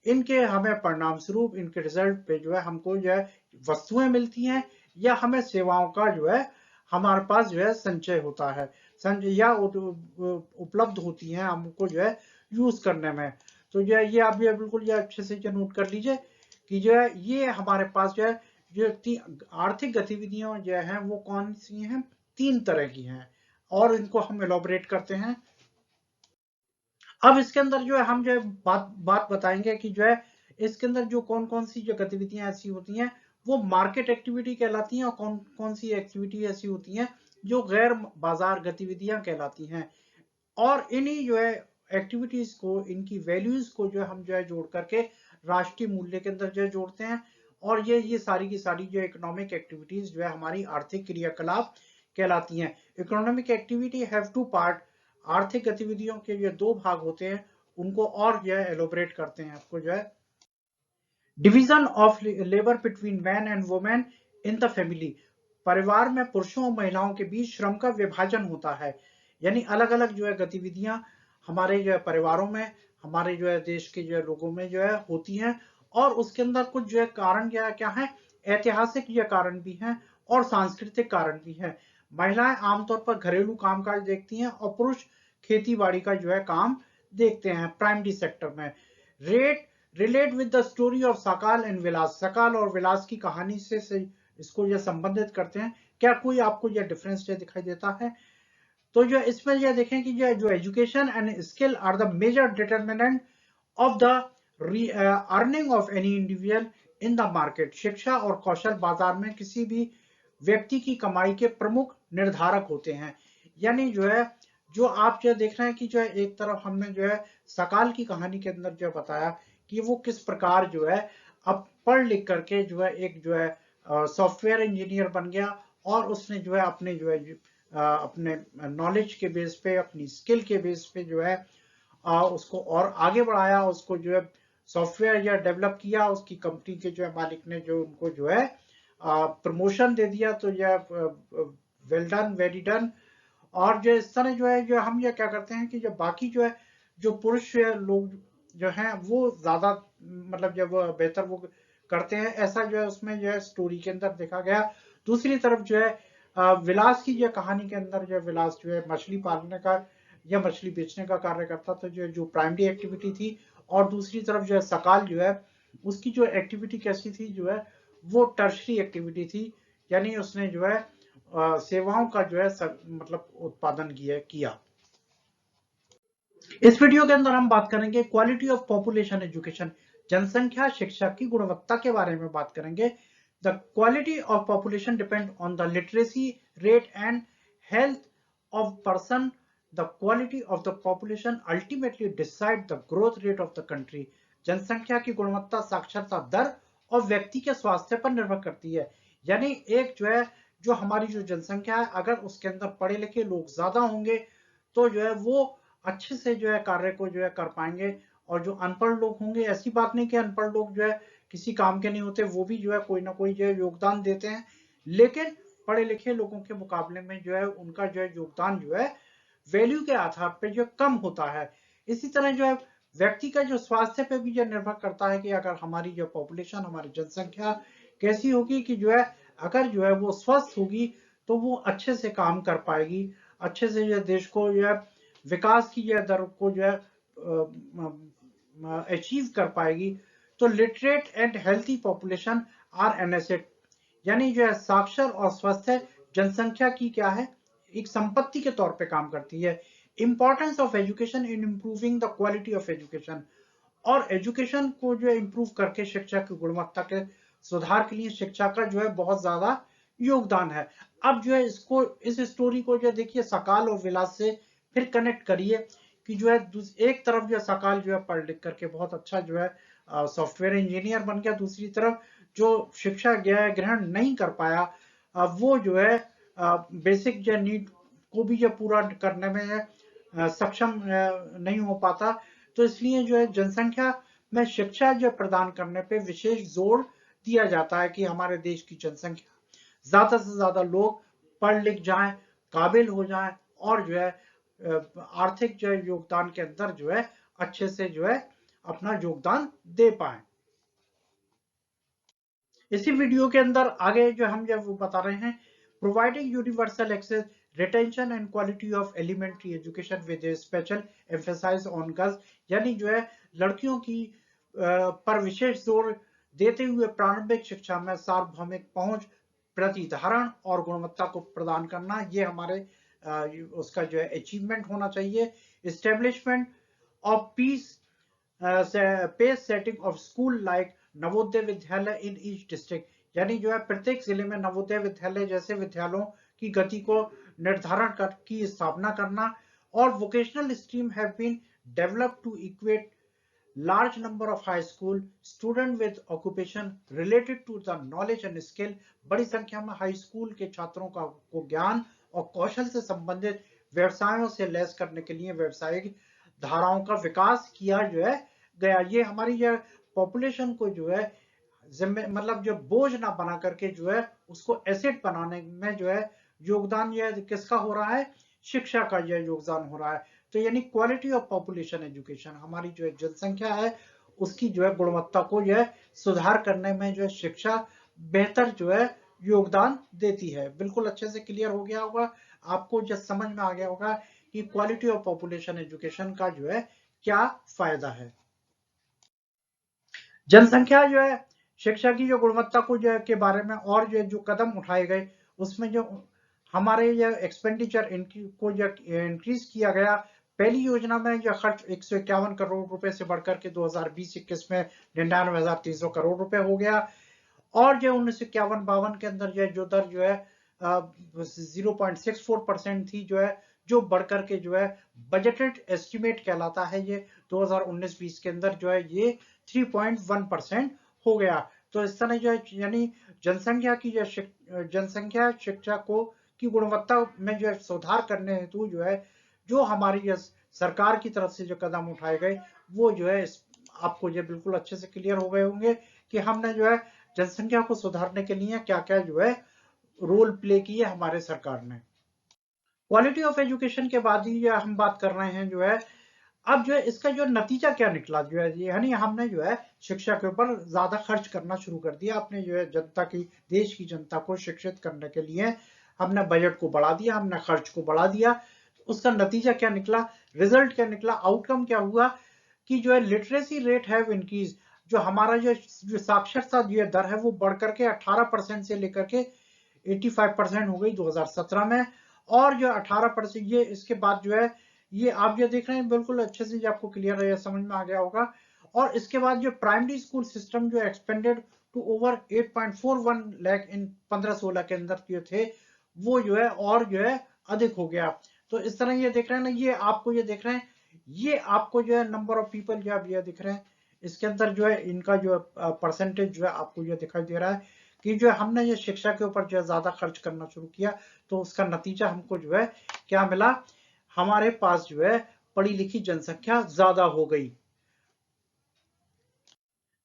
इनके हमें परिणाम स्वरूप इनके रिजल्ट पे जो है हमको जो है वस्तुएं मिलती हैं या हमें सेवाओं का जो है हमारे पास जो है संचय होता है, संचय या उपलब्ध होती हैं हमको जो है यूज करने में। तो जो है ये आप ये बिल्कुल ये अच्छे से नोट कर लीजिए कि जो है ये हमारे पास जो है जो आर्थिक गतिविधियां जो है वो कौन सी हैं, तीन तरह की हैं, और इनको हम एलोबरेट करते हैं। अब इसके अंदर जो है हम जो है बात बताएंगे कि जो है इसके अंदर जो कौन कौन सी जो गतिविधियां ऐसी होती हैं वो मार्केट एक्टिविटी कहलाती हैं, और कौन कौन सी एक्टिविटी ऐसी होती हैं जो गैर बाजार गतिविधियां कहलाती हैं। और इन्हीं जो है एक्टिविटीज को, इनकी वैल्यूज को जो है हम जो है जोड़ करके राष्ट्रीय मूल्य के अंदर जो है जोड़ते हैं, और ये सारी की सारी जो इकोनॉमिक एक्टिविटीज जो है हमारी आर्थिक क्रियाकलाप कहलाती हैं। Economic activity have two part. आर्थिक गतिविधियों के जो दो भाग होते हैं उनको और जो है एलोबरेट करते हैं। आपको जो है division of labour between man and women in the family, परिवार में पुरुषों और महिलाओं के बीच श्रम का विभाजन होता है। यानी अलग अलग जो है गतिविधियां हमारे जो है परिवारों में, हमारे जो है देश के जो है लोगों में जो है होती हैं, और उसके अंदर कुछ जो है कारण क्या क्या है, ऐतिहासिक ये कारण भी हैं और सांस्कृतिक कारण भी हैं। महिलाएं आमतौर पर घरेलू कामकाज देखती हैं और पुरुष खेती बाड़ी का जो है काम देखते हैं प्राइमरी सेक्टर में। Rate relate with the story of Sakal and विलास, सकाल और विलास की कहानी से इसको ये संबंधित करते हैं। क्या कोई आपको ये डिफरेंस ये दिखाई देता है? तो जो इसमें यह देखें कि जो education and skill are the major determinant of the earning of any individual in the market, शिक्षा और कौशल बाजार में किसी भी व्यक्ति की कमाई के प्रमुख निर्धारक होते हैं। यानी जो है जो आप जो देख रहे हैं कि जो है एक तरफ हमने जो है सकाल की कहानी के अंदर जो बताया कि वो किस प्रकार जो है अब पढ़ लिख करके जो है एक जो है सॉफ्टवेयर इंजीनियर बन गया, और उसने जो है अपने जो है अपने नॉलेज के बेस पे, अपनी स्किल के बेस पे जो है उसको और आगे बढ़ाया, उसको जो है सॉफ्टवेयर या डेवलप किया, उसकी कंपनी के जो है मालिक ने जो उनको जो है प्रमोशन दे दिया। तो यह वेल डन, वेरी डन। और जो इस तरह जो है जो हम ये क्या करते हैं कि जो बाकी जो है जो पुरुष लोग जो हैं वो ज्यादा मतलब जब बेहतर वो करते हैं, ऐसा जो है उसमें जो है स्टोरी के अंदर देखा गया। दूसरी तरफ जो है विलास की जो कहानी के अंदर जो है विलास जो है मछली पालने का या मछली बेचने का कार्य करता था, जो प्राइमरी एक्टिविटी थी। और दूसरी तरफ जो है सकाल जो है उसकी जो एक्टिविटी कैसी थी जो है वो टर्शरी एक्टिविटी थी, यानी उसने जो है सेवाओं का जो है मतलब उत्पादन किया। इस वीडियो के अंदर हम बात करेंगे क्वालिटी ऑफ पॉपुलेशन एजुकेशन, जनसंख्या शिक्षा की गुणवत्ता के बारे में बात करेंगे। The quality of population depend on the literacy rate and health of person. The quality of the population ultimately decide the growth rate of the country. जनसंख्या की गुणवत्ता साक्षरता दर और व्यक्ति के स्वास्थ्य पर निर्भर करती है। यानी एक जो है जो हमारी जो जनसंख्या है, अगर उसके अंदर पढ़े लिखे लोग ज्यादा होंगे तो जो है वो अच्छे से जो है कार्य को जो है कर पाएंगे। और जो अनपढ़ लोग होंगे, ऐसी बात नहीं कि अनपढ़ लोग जो है किसी काम के नहीं होते, वो भी जो है कोई ना कोई जो है योगदान देते हैं, लेकिन पढ़े लिखे लोगों के मुकाबले में जो है उनका जो है योगदान जो है वैल्यू के आधार पर जो कम होता है। इसी तरह जो है व्यक्ति का जो स्वास्थ्य पे भी जो निर्भर करता है कि अगर हमारी जो पॉपुलेशन, हमारी जनसंख्या कैसी होगी कि जो है अगर जो है वो स्वस्थ होगी तो वो अच्छे से काम कर पाएगी, अच्छे से जो देश को जो है विकास की जो दर को जो है अचीव कर पाएगी। तो literate and healthy population are an asset, यानी जो है साक्षर और स्वस्थ जनसंख्या की क्या है, एक संपत्ति के तौर पे काम करती है। Importance of education in improving the quality of education, और एजुकेशन को जो है इंप्रूव करके शिक्षा की गुणवत्ता के सुधार के लिए शिक्षा का जो है बहुत ज्यादा योगदान है। अब जो है इसको इस स्टोरी को जो देखिए सकाल और विलास से फिर कनेक्ट करिए कि जो है एक तरफ जो सकाल जो है पढ़ लिख करके बहुत अच्छा जो है सॉफ्टवेयर इंजीनियर बन गया, दूसरी तरफ जो शिक्षा ग्रहण नहीं कर पाया वो जो है बेसिक जो नीड को भी जो पूरा करने में सक्षम नहीं हो पाता। तो इसलिए जो है जनसंख्या में शिक्षा जो प्रदान करने पे विशेष जोर दिया जाता है कि हमारे देश की जनसंख्या ज्यादा से ज्यादा लोग पढ़ लिख जाएं, काबिल हो जाएं, और जो है आर्थिक जो है योगदान के अंदर जो है अच्छे से जो है अपना योगदान दे पाए। इसी वीडियो के अंदर आगे जो हम जब बता रहे हैं providing universal access, retention and quality of elementary education with special emphasise on girls, यानी जो है लड़कियों की पर विशेष जोर देते हुए प्रारंभिक शिक्षा में सार्वभौमिक पहुंच, प्रतिधारण और गुणवत्ता को प्रदान करना, ये हमारे उसका जो है अचीवमेंट होना चाहिए। Establishment of peace pace setting of school like Navodaya Vidyalaya in each district, यानी जो है प्रत्येक जिले में नवोदय विद्यालय जैसे विद्यालयों की गति को निर्धारण कर की स्थापना करना। और vocational stream have been developed to equip large number of high school student with occupation related to the knowledge and skill, बड़ी संख्या में हाई स्कूल के छात्रों को ज्ञान और कौशल से संबंधित व्यवसायों से लैस करने के लिए व्यवसायिक धाराओं का विकास किया जो है गया। ये हमारी जो पॉपुलेशन को जो है जिम्मे मतलब जो बोझ ना बना करके जो है उसको एसेट बनाने में जो है योगदान ये किसका हो रहा है, शिक्षा का यह योगदान हो रहा है। तो यानी क्वालिटी ऑफ पॉपुलेशन एजुकेशन, हमारी जो है जनसंख्या है उसकी जो है गुणवत्ता को जो है सुधार करने में जो है शिक्षा बेहतर जो है योगदान देती है। बिल्कुल अच्छे से क्लियर हो गया होगा आपको, जब समझ में आ गया होगा कि क्वालिटी ऑफ पॉपुलेशन एजुकेशन का जो है क्या फायदा है। जनसंख्या जो है शिक्षा की जो गुणवत्ता को जो है के बारे में और जो कदम उठाए गए उसमें जो हमारे ये एक्सपेंडिचर को जो इंक्रीज किया गया। पहली योजना में जो खर्च 151 करोड़ रुपए से बढ़कर के 2020-21 में 99,300 करोड़ रुपए हो गया। और जो 1951-52 के अंदर जो दर जो है 0.64% थी जो है, जो बढ़कर के जो है बजटेड एस्टिमेट कहलाता है ये 2019-20 के अंदर जो है ये 3.1% हो गया। तो इस तरह जो है यानी जनसंख्या की जनसंख्या शिक्षा को की गुणवत्ता में जो है सुधार करने हेतु जो है जो हमारी सरकार की तरफ से जो कदम उठाए गए वो जो है आपको ये बिल्कुल अच्छे से क्लियर हो गए होंगे कि हमने जो है जनसंख्या को सुधारने के लिए क्या क्या जो है रोल प्ले किए हमारे सरकार ने। क्वालिटी ऑफ एजुकेशन के बाद ही हम बात कर रहे हैं जो है अब जो है इसका जो नतीजा क्या निकला जो है, यानी हमने जो है शिक्षा के ऊपर ज्यादा खर्च करना शुरू कर दिया। अपने जो है जनता की, देश की जनता को शिक्षित करने के लिए हमने बजट को बढ़ा दिया, हमने खर्च को बढ़ा दिया। उसका नतीजा क्या निकला, रिजल्ट क्या निकला, आउटकम क्या हुआ कि जो है लिटरेसी रेट है इंक्रीज। जो हमारा जो साक्षरता जो दर है वो बढ़कर के 18% से लेकर के 85% हो गई 2017 में। और जो 18% ये इसके बाद जो है ये आप जो देख रहे हैं बिल्कुल अच्छे से आपको क्लियर है, समझ में आ गया होगा। और इसके बाद जो प्राइमरी स्कूल सिस्टम जो एक्सपेंडेड टू ओवर 8.41 लाख इन 15-16 के अंदर जो थे वो जो है और जो है अधिक हो गया। तो इस तरह ये देख रहे हैं ना, ये आपको ये देख रहे हैं, ये आपको जो है नंबर ऑफ पीपल जो आप ये दिख रहे हैं इसके अंदर जो है इनका जो परसेंटेज जो है आपको ये दिखाई दे रहा है कि जो हमने ये शिक्षा के ऊपर जो है ज्यादा खर्च करना शुरू किया तो उसका नतीजा हमको जो है क्या मिला, हमारे पास जो है पढ़ी लिखी जनसंख्या ज्यादा हो गई।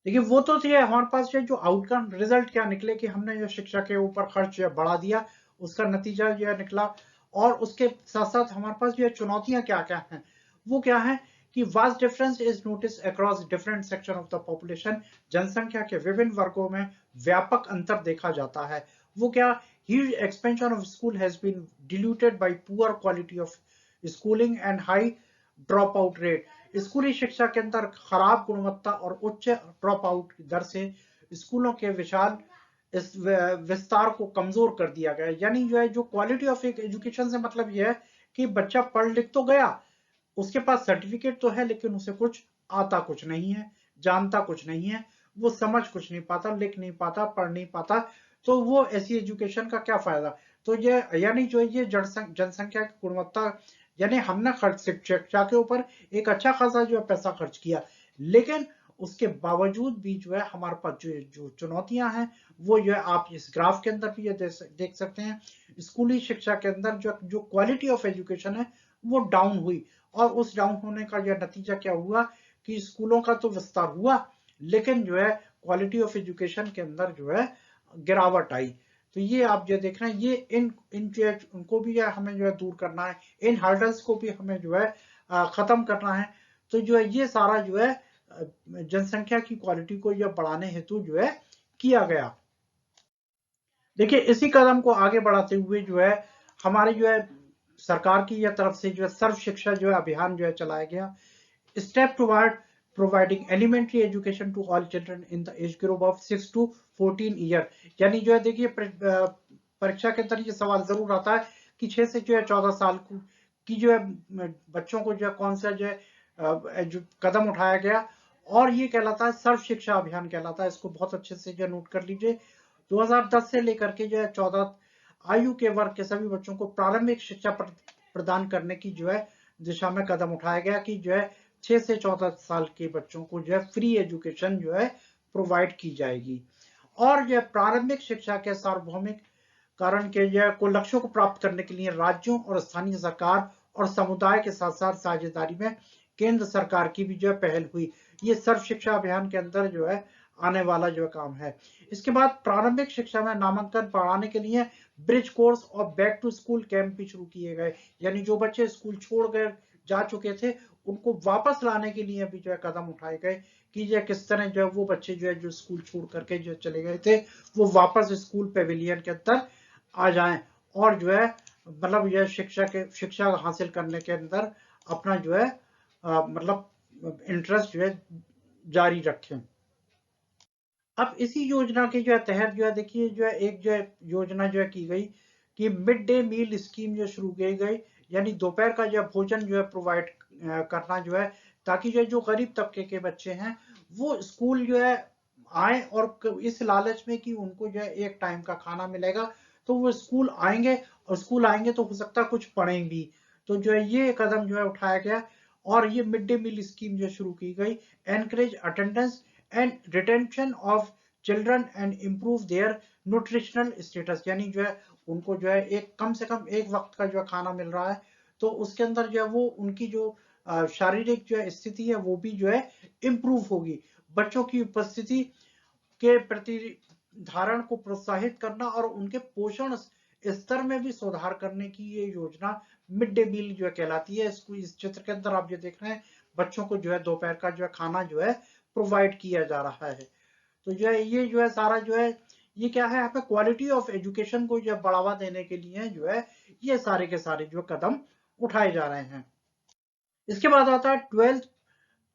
देखिए वो तो थी हमारे पास जो आउटकम रिजल्ट क्या निकले कि हमने जो शिक्षा के ऊपर खर्च बढ़ा दिया उसका नतीजा जो निकला। और उसके साथ साथ हमारे पास जो चुनौतियां क्या क्या हैं वो क्या है कि vast difference is notice across different section of the population. जनसंख्या के विभिन्न वर्गों में व्यापक अंतर देखा जाता है। वो क्या, huge expansion of school has been diluted by poor quality of schooling and high drop out rate. स्कूली शिक्षा के अंदर खराब गुणवत्ता और उच्च ड्रॉप आउट की दर से स्कूलों के विशाल इस विस्तार को कमजोर कर दिया गया। यानी जो है जो क्वालिटी ऑफ एजुकेशन से मतलब यह है कि बच्चा पढ़ लिख तो गया, उसके पास सर्टिफिकेट तो है लेकिन उसे कुछ आता कुछ नहीं है, जानता कुछ नहीं है, वो समझ कुछ नहीं पाता, लिख नहीं पाता, पढ़ नहीं पाता। तो वो ऐसी एजुकेशन का क्या फायदा। तो ये यानी जो ये जनसंख्या की गुणवत्ता, यानी हमने खर्च शिक्षा के ऊपर एक अच्छा खासा जो है पैसा खर्च किया, लेकिन उसके बावजूद भी जो है हमारे पास जो चुनौतियां हैं वो जो है आप इस ग्राफ के अंदर भी ये देख सकते हैं। स्कूली शिक्षा के अंदर जो क्वालिटी ऑफ एजुकेशन है वो डाउन हुई। और उस डाउन होने का यह नतीजा क्या हुआ कि स्कूलों का तो विस्तार हुआ लेकिन जो है क्वालिटी ऑफ एजुकेशन के अंदर जो है गिरावट आई। तो ये आप जो देख रहे हैं ये इन उनको भी हमें जो है दूर करना है, इन हर्डल्स को भी हमें जो है खत्म करना है। तो जो है ये सारा जो है जनसंख्या की क्वालिटी को यह बढ़ाने हेतु जो है किया गया। देखिए इसी कदम को आगे बढ़ाते हुए जो है हमारी जो है सरकार की यह तरफ से जो है सर्व शिक्षा जो है अभियान जो है चलाया गया। Step toward providing elementary education to all children in the age group of 6 to 14 year. यानी जो है देखिए परीक्षा के अंदर ये सवाल जरूर आता है कि 6 से जो है 14 साल की जो है बच्चों को जो है कौन सा जो है जो कदम उठाया गया। और ये कहलाता है सर्व शिक्षा अभियान कहलाता है, इसको बहुत अच्छे से जो नोट कर लीजिए। 2010 से लेकर के जो है 14 आयु के वर्ग के सभी बच्चों को प्रारंभिक शिक्षा प्रदान करने की जो है दिशा में कदम उठाया गया कि जो है 6 से 14 साल के बच्चों को जो है फ्री एजुकेशन जो है प्रोवाइड की जाएगी। और जो प्रारंभिक शिक्षा के सार्वभौमिक कारण के को लक्ष्यों को प्राप्त करने के लिए राज्यों और स्थानीय सरकार और समुदाय के साथ साथ साझेदारी में केंद्र सरकार की भी जो है पहल हुई। ये सर्व शिक्षा अभियान के अंदर जो है आने वाला जो काम है। इसके बाद प्रारंभिक शिक्षा में नामांकन बढ़ाने के लिए ब्रिज कोर्स और बैक टू स्कूल कैंप भी शुरू किए गए, यानी जो बच्चे स्कूल छोड़कर जा चुके थे उनको वापस लाने के लिए भी जो है कदम उठाए गए कि जो किस तरह जो है वो बच्चे जो है जो स्कूल छोड़ करके जो चले गए थे वो वापस स्कूल पेविलियन के अंदर आ जाएं और जो है मतलब यह शिक्षा हासिल करने के अंदर अपना जो है मतलब इंटरेस्ट जो है जारी रखें। अब इसी योजना के जो है तहत जो है देखिए जो है एक जो है योजना जो है की गई कि मिड डे मील स्कीम जो शुरू की गई, यानी दोपहर का जो भोजन जो है प्रोवाइड करना जो है, ताकि जो गरीब तबके के बच्चे हैं वो स्कूल जो है आए और इस लालच में कि उनको जो है एक टाइम का खाना मिलेगा तो वो स्कूल आएंगे, और स्कूल आएंगे तो हो सकता है कुछ पढ़ें भी। तो जो है ये कदम जो है उठाया गया और ये मिड डे मील स्कीम जो शुरू की गई, encourage attendance and retention of children and improve their nutritional status, यानी जो है उनको जो है एक कम से कम एक वक्त का जो है खाना मिल रहा है तो उसके अंदर जो है वो उनकी जो शारीरिक जो है स्थिति है वो भी जो है इम्प्रूव होगी। बच्चों की उपस्थिति के प्रति धारण को प्रोत्साहित करना और उनके पोषण स्तर में भी सुधार करने की ये योजना मिड डे मील जो है कहलाती है। इस चित्र के अंदर आप जो देख रहे हैं बच्चों को जो है दोपहर का जो है खाना जो है प्रोवाइड किया जा रहा है। तो जो है ये जो है सारा जो है ये क्या है, यहाँ पे क्वालिटी ऑफ एजुकेशन को जो बढ़ावा देने के लिए जो है ये सारे के सारे जो कदम उठाए जा रहे हैं। इसके बाद आता है 12th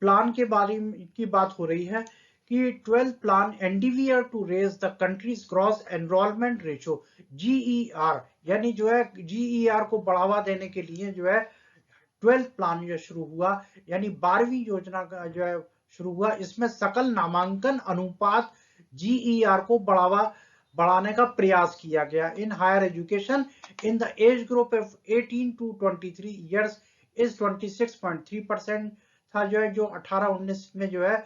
प्लान के बारे में की बात हो रही है कि 12th plan endeavour to raise the country's gross enrolment ratio GER, यानी जो है जीईआर को बढ़ावा देने के लिए जो है 12th प्लान जो शुरू हुआ, यानी 12वीं योजना का जो है शुरू हुआ। इसमें सकल नामांकन अनुपात जीईआर को बढ़ाने का प्रयास किया गया। In higher education in the age group of 18 to 23 years is 26.3% था, जो है जो 18-19 में जो है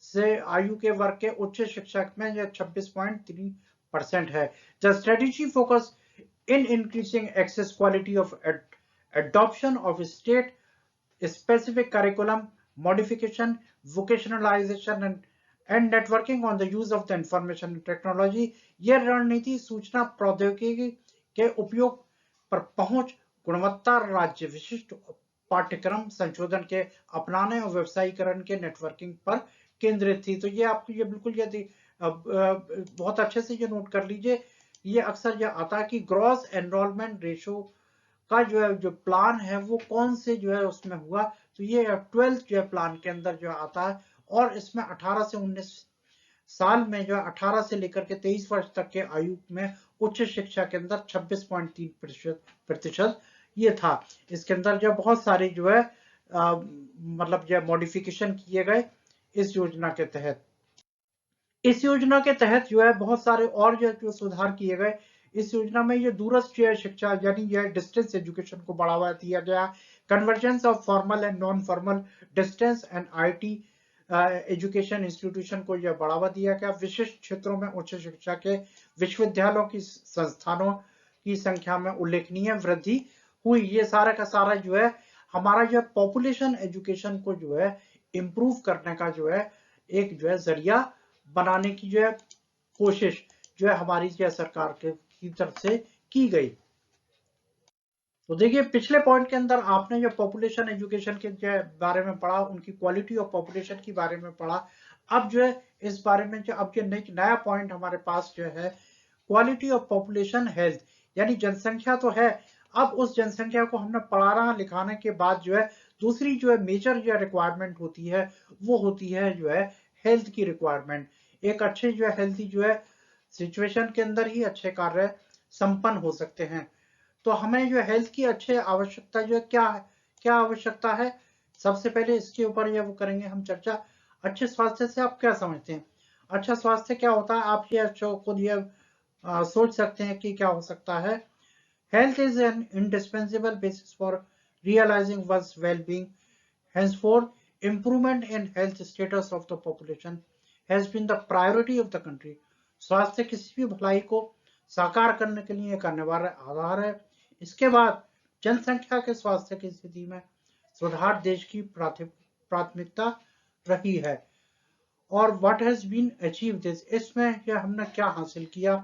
से आयु के वर्ग के उच्च शिक्षा में जो 26.3% है। The strategy focus in increasing access quality of adoption of state specific curriculum modification, vocationalization and networking on the use of the information technology। यह रणनीति सूचना प्रौद्योगिकी के उपयोग पर पहुंच, गुणवत्ता, राज्य विशिष्ट पाठ्यक्रम संशोधन के अपनाने और व्यवसायीकरण के नेटवर्किंग पर केंद्रित थी। तो ये आपको ये बिल्कुल ये बहुत अच्छे से ये नोट कर लीजिए, ये अक्सर यह आता है कि ग्रॉस एनरोलमेंट रेशो का जो है जो प्लान है वो कौन से जो है उसमें हुआ, तो ये 12th जो है प्लान के अंदर जो आता है और इसमें 18 से 19 साल में जो है 18 से लेकर के 23 वर्ष तक के आयु में उच्च शिक्षा के अंदर 26.3% ये था। इसके अंदर जो बहुत सारे जो है मतलब जो मॉडिफिकेशन किए गए इस योजना के तहत। इस योजना के तहत जो है बहुत सारे और जो सुधार किए गए। इस योजना में ये दूरस्थ शिक्षा यानी यह डिस्टेंस एजुकेशन को बढ़ावा दिया गया। Convergence of formal and non formal distance and IT education institution को यह बढ़ावा दिया गया। विशिष्ट क्षेत्रों में उच्च शिक्षा के विश्वविद्यालयों की संस्थानों की संख्या में उल्लेखनीय वृद्धि हुई। ये सारा का सारा जो है हमारा जो पॉपुलेशन एजुकेशन को जो है इम्प्रूव करने का जो है एक जो है जरिया बनाने की जो है कोशिश जो है हमारी जो है सरकार की तरफ से की गई। तो देखिए पिछले पॉइंट के अंदर आपने जो पॉपुलेशन एजुकेशन के जो बारे में पढ़ा, उनकी क्वालिटी ऑफ पॉपुलेशन के बारे में पढ़ा। अब जो है इस बारे में जो अब जो नया पॉइंट हमारे पास जो है क्वालिटी ऑफ पॉपुलेशन हेल्थ, यानी जनसंख्या तो है, अब उस जनसंख्या को हमने पढ़ाना लिखाने के बाद जो है दूसरी जो है मेजर जो रिक्वायरमेंट होती है वो होती है जो है हेल्थ की रिक्वायरमेंट। एक अच्छे जो है हेल्थी जो है सिचुएशन के अंदर ही अच्छे कार्य संपन्न हो सकते हैं। तो हमें जो हेल्थ की अच्छे आवश्यकता जो है क्या आवश्यकता है, सबसे पहले इसके ऊपर ये वो करेंगे हम चर्चा। अच्छे स्वास्थ्य से आप क्या समझते हैं? अच्छा स्वास्थ्य क्या होता है, आप ये खुद ये सोच सकते हैं कि क्या हो सकता है। Health is an indispensable basis for realising one's well being, henceforth improvement in health status of the population has been the priority of the country। स्वास्थ्य किसी भी भलाई को साकार करने के लिए एक अनिवार्य आधार है। इसके बाद जनसंख्या के स्वास्थ्य की स्थिति में सुधार देश की प्राथमिकता रही है। और what has been achieve this, इसमें ये हमने क्या हासिल किया।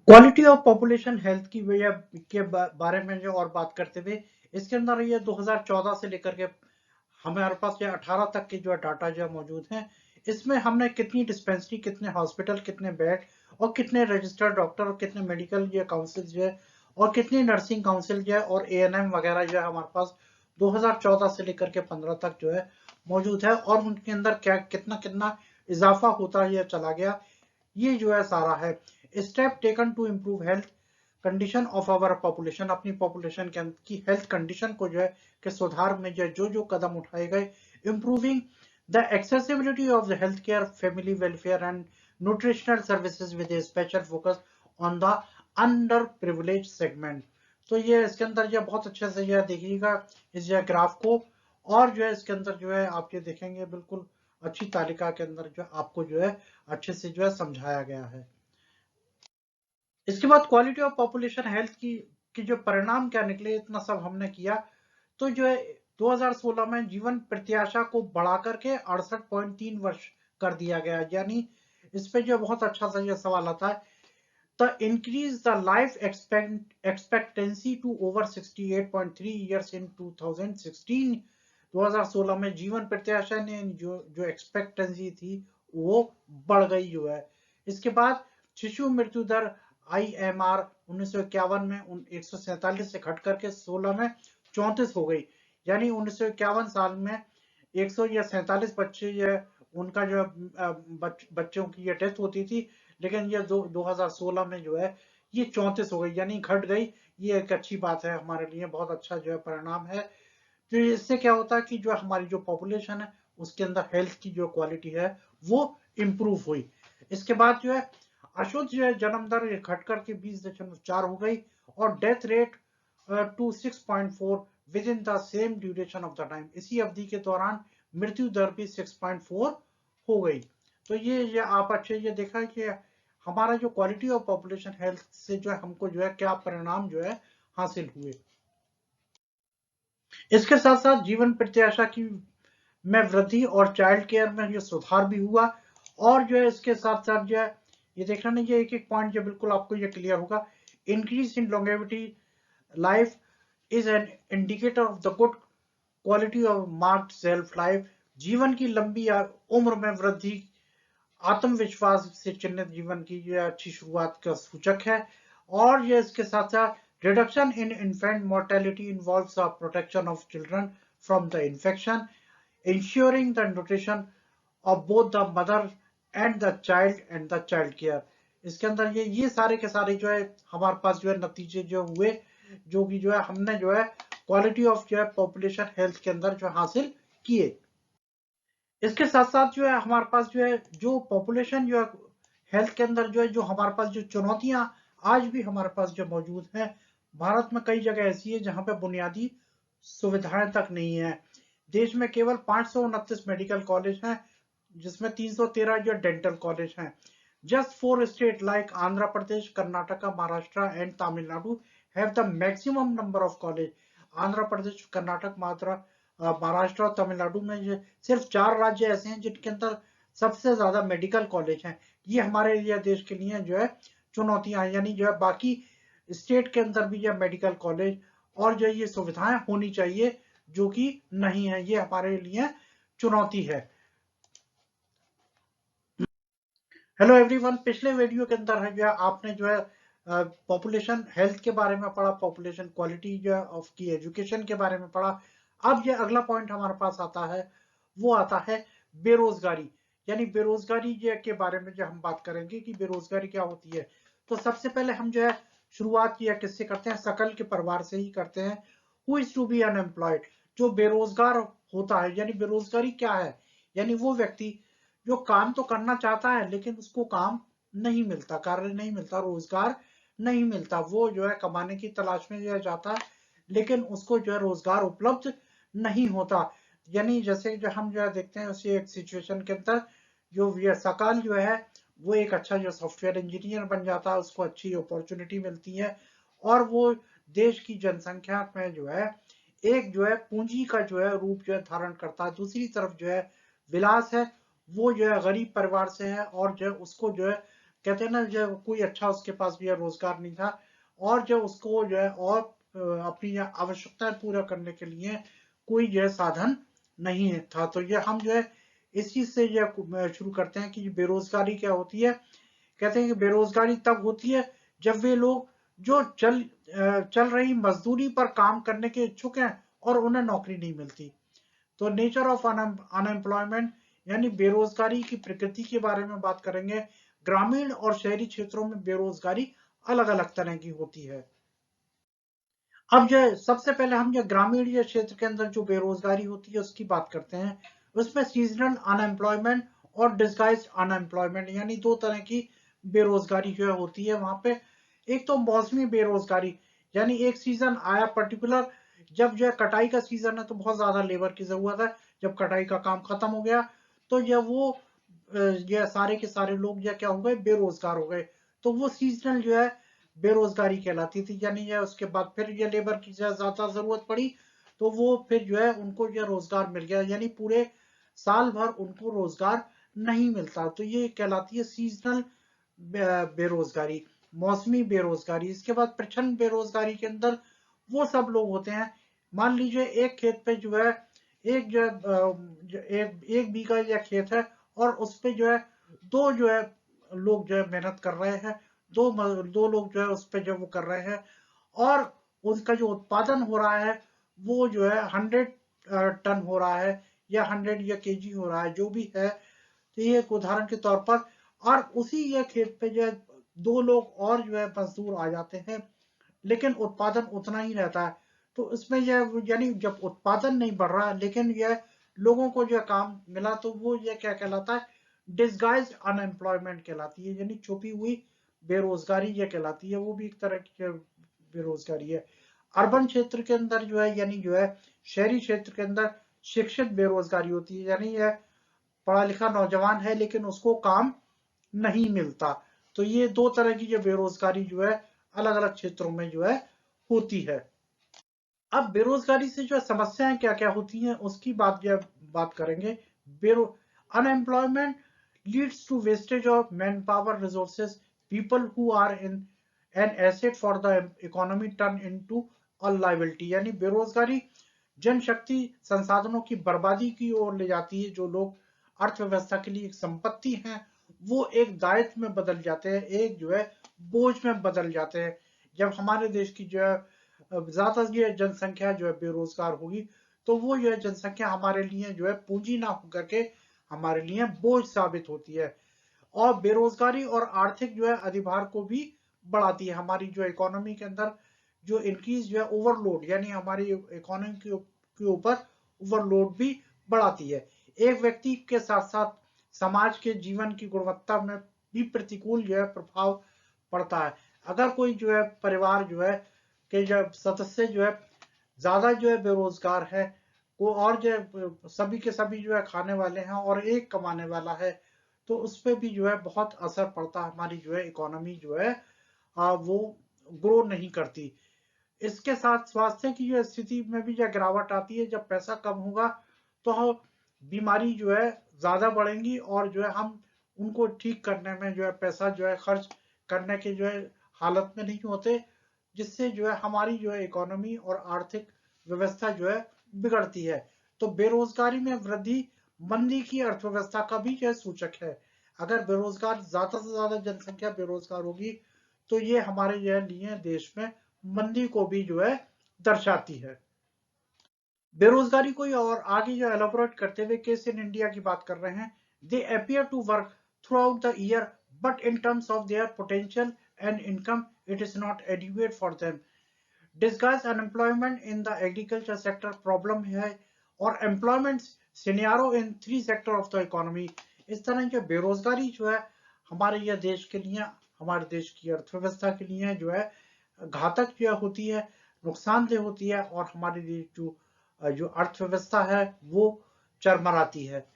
क्वालिटी ऑफ पॉपुलेशन हेल्थ की वजह के बारे में जो और बात करते हुए, इसके अंदर ये 2014 से लेकर के हमारे पास ये 18 तक के जो डाटा जो मौजूद हैं, इसमें हमने कितनी डिस्पेंसरी, कितने हॉस्पिटल, कितने बेड और कितने रजिस्टर्ड डॉक्टर और कितने मेडिकल जो काउंसिल जो है और कितनी नर्सिंग काउंसिल जो है और एएनएम वगैरह जो है हमारे पास 2014 से लेकर के 15 तक जो है मौजूद है, और उनके अंदर क्या कितना कितना इजाफा होता है चला गया, ये जो है सारा है। Step taken to improve health condition of our population, अपनी पॉपुलेशन की हेल्थ कंडीशन को जो है कि सुधार में जो जो कदम उठाए गए। Improving the accessibility of the health care, family welfare and nutritional services with A special focus on the under privilege segment. तो ये इसके अंदर जो बहुत अच्छे से यह देखिएगा इस जो ग्राफ को, और जो है इसके अंदर जो है आप ये देखेंगे बिल्कुल अच्छी तालिका के अंदर जो आपको जो है अच्छे से जो है समझाया गया है। इसके बाद क्वालिटी ऑफ पॉपुलेशन हेल्थ की जो परिणाम क्या निकले, इतना सब हमने किया। तो जो है 2016 में जीवन प्रत्याशा को बढ़ाकर के 68.3 वर्ष कर दिया गया, यानी इस पे जो बहुत अच्छा सा ये सवाल आता है, the increase the life expectancy to over 68.3 years in 2016। 2016 में जीवन प्रत्याशा ने जो एक्सपेक्टेंसी थी वो बढ़ गई जो है। इसके बाद शिशु मृत्यु दर IMR 1951 में 147 से घट करके 16 में 34 हो गई, यानी 1951 साल में 147 बच्चे ये उनका जो बच्चों की ये डेथ होती थी, लेकिन ये 2016 में जो है ये 34 हो गई, यानी घट गई। ये एक अच्छी बात है हमारे लिए, बहुत अच्छा जो है परिणाम है। तो इससे क्या होता है कि जो हमारी जो पॉपुलेशन है उसके अंदर हेल्थ की जो क्वालिटी है वो इम्प्रूव हुई। इसके बाद जो है अशुद्ध जो है जन्म दर घट करके 20.4 हो गई, और death rate to 6.4 within the same duration of the time, इसी अवधि के दौरान मृत्यु दर भी 6.4 हो गई। तो ये आप अच्छे ये देखा कि हमारा जो क्वालिटी ऑफ पॉपुलेशन हेल्थ से जो है हमको जो है क्या परिणाम जो है हासिल हुए। इसके साथ साथ जीवन प्रत्याशा की में वृद्धि और चाइल्ड केयर में जो सुधार भी हुआ, और जो है इसके साथ साथ जो है ये देखना नहीं, ये एक एक पॉइंट जो बिल्कुल आपको ये क्लियर होगा। Increase in longevity life is an indicator of the good quality of marked self life, जीवन की लंबी उम्र में वृद्धि आत्मविश्वास से चिन्हित जीवन की यह अच्छी शुरुआत का सूचक है। और ये इसके साथ साथ reduction in infant mortality involves the protection of children from the infection, ensuring the nutrition of both the mother and the child care। इसके अंदर ये सारे के सारे जो है हमारे पास जो है नतीजे जो हुए, जो कि जो है हमने जो है क्वालिटी ऑफ जो है पॉपुलेशन हेल्थ के अंदर जो हासिल किए। इसके साथ साथ जो है हमारे पास जो है जो पॉपुलेशन जो है हेल्थ के अंदर जो है जो हमारे पास जो चुनौतियां आज भी हमारे पास जो मौजूद हैं, भारत में कई जगह ऐसी है जहां पे बुनियादी सुविधाएं तक नहीं है। देश में केवल 529 मेडिकल कॉलेज हैं, जिसमें 313 जो डेंटल कॉलेज हैं। Just 4 state like Andhra Pradesh, Karnataka, Maharashtra and Tamil Nadu have the maximum number of college. Andhra Pradesh, Karnataka, Maharashtra और तमिलनाडु में सिर्फ 4 राज्य ऐसे हैं जिनके अंदर सबसे ज्यादा मेडिकल कॉलेज हैं। ये हमारे लिए देश के लिए जो है चुनौतियां, यानी जो है बाकी स्टेट के अंदर भी यह मेडिकल कॉलेज और जो ये सुविधाएं होनी चाहिए जो कि नहीं है, ये हमारे लिए चुनौती है। हेलो एवरीवन, पिछले वीडियो के अंदर है जो है आपने जो है पॉपुलेशन हेल्थ के बारे में पढ़ा, पॉपुलेशन क्वालिटी जो है ऑफ की एजुकेशन के बारे में पढ़ा। अब ये अगला पॉइंट हमारे पास आता है, वो आता है बेरोजगारी, यानी बेरोजगारी के बारे में जो हम बात करेंगे कि बेरोजगारी क्या होती है। तो सबसे पहले हम जो है शुरुआत किया किससे करते हैं, शकल के परिवार से ही करते हैं। Who is to be unemployed, जो बेरोजगार होता है, यानी बेरोजगारी क्या है, यानी वो व्यक्ति जो काम तो करना चाहता है लेकिन उसको काम नहीं मिलता, कार्य नहीं मिलता, रोजगार नहीं मिलता। वो जो है कमाने की तलाश में जो है जाता है लेकिन उसको जो है रोजगार उपलब्ध नहीं होता। यानी जैसे जो हम जो है देखते हैं उसी एक सिचुएशन के अंदर जो सकाल जो है वो एक अच्छा जो सॉफ्टवेयर इंजीनियर बन जाता है, उसको अच्छी अपॉर्चुनिटी मिलती है और वो देश की जनसंख्या में जो है एक जो है पूंजी का जो है रूप जो है धारण करता है, दूसरी तरफ जो है विलास है वो जो है गरीब परिवार से है और जो है उसको जो है कहते हैं ना जो है कोई अच्छा उसके पास भी रोजगार नहीं था और जो उसको जो है और अपनी आवश्यकताएं पूरा करने के लिए कोई जो है साधन नहीं था। तो ये हम जो है इस चीज से जो शुरू करते हैं कि बेरोजगारी क्या होती है। कहते हैं कि बेरोजगारी तब होती है जब वे लोग जो चल रही मजदूरी पर काम करने के इच्छुक हैं और उन्हें नौकरी नहीं मिलती। तो नेचर ऑफ अनएम्प्लॉयमेंट यानी बेरोजगारी की प्रकृति के बारे में बात करेंगे। ग्रामीण और शहरी क्षेत्रों में बेरोजगारी अलग अलग तरह की होती है। अब जो सबसे पहले हम जो ग्रामीण या क्षेत्र के अंदर जो बेरोजगारी होती है उसकी बात करते हैं। उसमें सीजनल अनएम्प्लॉयमेंट और डिस्गाइज्ड अनएम्प्लॉयमेंट यानी दो तरह की बेरोजगारी जो है होती है वहां पे। एक तो मौसमी बेरोजगारी यानी एक सीजन आया पर्टिकुलर, जब जो है कटाई का सीजन है तो बहुत ज्यादा लेबर की जरूरत है, जब कटाई का काम खत्म हो गया तो ये सारे के सारे लोग या क्या हो गए बेरोजगार हो गए। तो वो सीजनल जो है बेरोजगारी कहलाती थी, यानी ये उसके बाद फिर ये लेबर की ज्यादा जरूरत पड़ी तो वो फिर जो है उनको ये रोजगार मिल गया, यानी पूरे साल भर उनको रोजगार नहीं मिलता। तो ये कहलाती है सीजनल बेरोजगारी, मौसमी बेरोजगारी। इसके बाद प्रच्छन्न बेरोजगारी के अंदर वो सब लोग होते हैं, मान लीजिए एक खेत पे जो है एक जो है एक बीघा या खेत है और उस पे जो है दो जो है लोग जो है मेहनत कर रहे हैं, दो लोग जो है उस पे जो वो कर रहे हैं और उनका जो उत्पादन हो रहा है वो जो है 100 टन हो रहा है या 100 या केजी हो रहा है जो भी है। तो ये एक उदाहरण के तौर पर, और उसी ये खेत पे जो है दो लोग और जो है मजदूर आ जाते हैं लेकिन उत्पादन उतना ही रहता है। तो इसमें यह यानी जब उत्पादन नहीं बढ़ रहा लेकिन यह लोगों को जो काम मिला तो वो ये क्या कहलाता है, डिस्गाइज्ड अनएम्प्लॉयमेंट कहलाती है, यानी छुपी हुई बेरोजगारी ये कहलाती है, वो भी एक तरह की बेरोजगारी है। अर्बन क्षेत्र के अंदर जो है यानी जो है शहरी क्षेत्र के अंदर शिक्षित बेरोजगारी होती है, यानी यह पढ़ा लिखा नौजवान है लेकिन उसको काम नहीं मिलता। तो ये दो तरह की जो बेरोजगारी जो है अलग अलग क्षेत्रों में जो है होती है। अब बेरोजगारी से जो समस्याएं क्या क्या होती हैं उसकी बात करेंगे। बेरो unemployment leads to wastage of man power resources, people who are in an asset for the economy turn into a liability, यानी बेरोजगारी जनशक्ति संसाधनों की बर्बादी की ओर ले जाती है। जो लोग अर्थव्यवस्था के लिए एक संपत्ति हैं वो एक दायित्व में बदल जाते हैं, एक जो है बोझ में बदल जाते हैं। जब हमारे देश की जो है ज्यादा ये जनसंख्या जो है बेरोजगार होगी तो वो जो है जनसंख्या हमारे लिए जो है पूंजी ना होकर के हमारे लिए बोझ साबित होती है और बेरोजगारी और आर्थिक जो है अधिभार को भी बढ़ाती है। हमारी जो इकोनॉमी के अंदर जो इंक्रीज जो है ओवरलोड यानी हमारी इकोनॉमी के ऊपर ओवरलोड भी बढ़ाती है। एक व्यक्ति के साथ साथ समाज के जीवन की गुणवत्ता में भी प्रतिकूल जो है प्रभाव पड़ता है। अगर कोई जो है परिवार जो है के जब सदस्य जो है ज्यादा जो है बेरोजगार है, वो और जो सभी के सभी जो है खाने वाले हैं और एक कमाने वाला है तो उस पर भी जो है बहुत असर पड़ता है, हमारी जो है इकोनॉमी जो है वो ग्रो नहीं करती। इसके साथ स्वास्थ्य की जो स्थिति में भी जो गिरावट आती है, जब पैसा कम होगा तो बीमारी जो है ज्यादा बढ़ेंगी और जो है हम उनको ठीक करने में जो है पैसा जो है खर्च करने के जो है हालत में नहीं होते, जिससे जो है हमारी जो है इकोनॉमी और आर्थिक व्यवस्था जो है बिगड़ती है। तो बेरोजगारी में वृद्धि मंदी की अर्थव्यवस्था का भी जो है सूचक है। अगर बेरोजगार ज्यादा से ज्यादा जनसंख्या बेरोजगार होगी तो ये हमारे जो है लिए देश में मंदी को भी जो है दर्शाती है। बेरोजगारी को और आगे जो एलोबरेट करते हुए केस इन इंडिया की बात कर रहे हैं। They appear to work throughout the year but in terms of their potential and income it is not adequate for them. Disguise unemployment in the agriculture sector problem है और employment scenario in three sector of the economy. इस तरह की बेरोजगारी जो है हमारे यह देश के लिए, हमारे देश की अर्थव्यवस्था के लिए जो है घातक जो होती है, नुकसानदेह होती है और हमारे देश जो अर्थव्यवस्था है वो चरमराती है।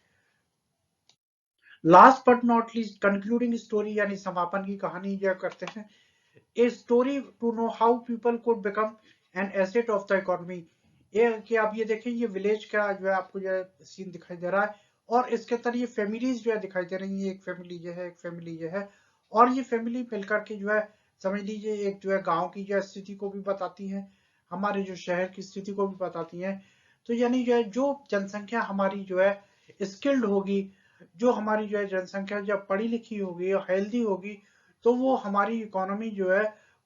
Last but not least concluding story यानी समापन की कहानी यह करते हैं। A story to know how people could become an asset of the economy। ये कि आप ये देखें, ये विलेज का जो है आपको जो है सीन दिखाई दे रहा है, और इसके अंदर ये फैमिलीज जो है दिखाई दे रही है, एक फैमिली ये है, एक फैमिली ये है, और ये फैमिली मिलकर के जो है समझ लीजिए एक जो है गांव की जो है स्थिति को भी बताती है, हमारे जो शहर की स्थिति को भी बताती है। तो यानी जो है जो जनसंख्या हमारी जो है स्किल्ड होगी, जो हमारी जो है जनसंख्या जब पढ़ी लिखी होगी और हेल्दी होगी, तो वो हमारी इकोनॉमी जो है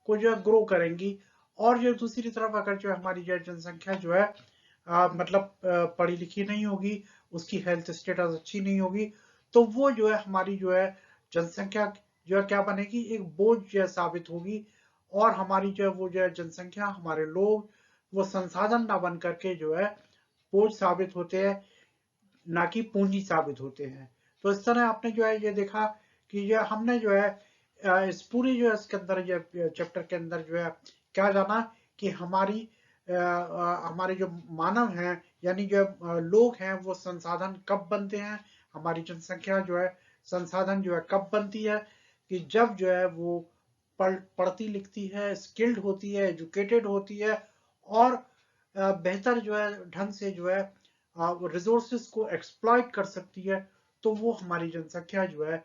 को जो है ग्रो करेंगी। और जो दूसरी तरफ अगर जो हमारी जो जनसंख्या जो है मतलब पढ़ी लिखी नहीं होगी, उसकी हेल्थ स्टेटस अच्छी नहीं होगी, तो वो जो है हमारी जो है जनसंख्या जो है क्या बनेगी, एक बोझ जो है साबित होगी। और हमारी जो है वो जो है जनसंख्या, हमारे लोग वो संसाधन ना बन करके जो है बोझ साबित होते हैं, ना कि पूंजी साबित होते हैं। तो इस तरह आपने जो है ये देखा कि ये हमने जो है इस पूरी जो है इसके अंदर ये चैप्टर के अंदर जो है क्या जाना कि हमारे जो मानव हैं, यानी जो लोग हैं, वो संसाधन कब बनते हैं, हमारी जनसंख्या जो है संसाधन जो है कब बनती है, कि जब जो है वो पढ़ती लिखती है, स्किल्ड होती है, एजुकेटेड होती है, और बेहतर जो है ढंग से जो है रिसोर्सेज को एक्सप्लॉइट कर सकती है, तो वो हमारी जनसंख्या जो है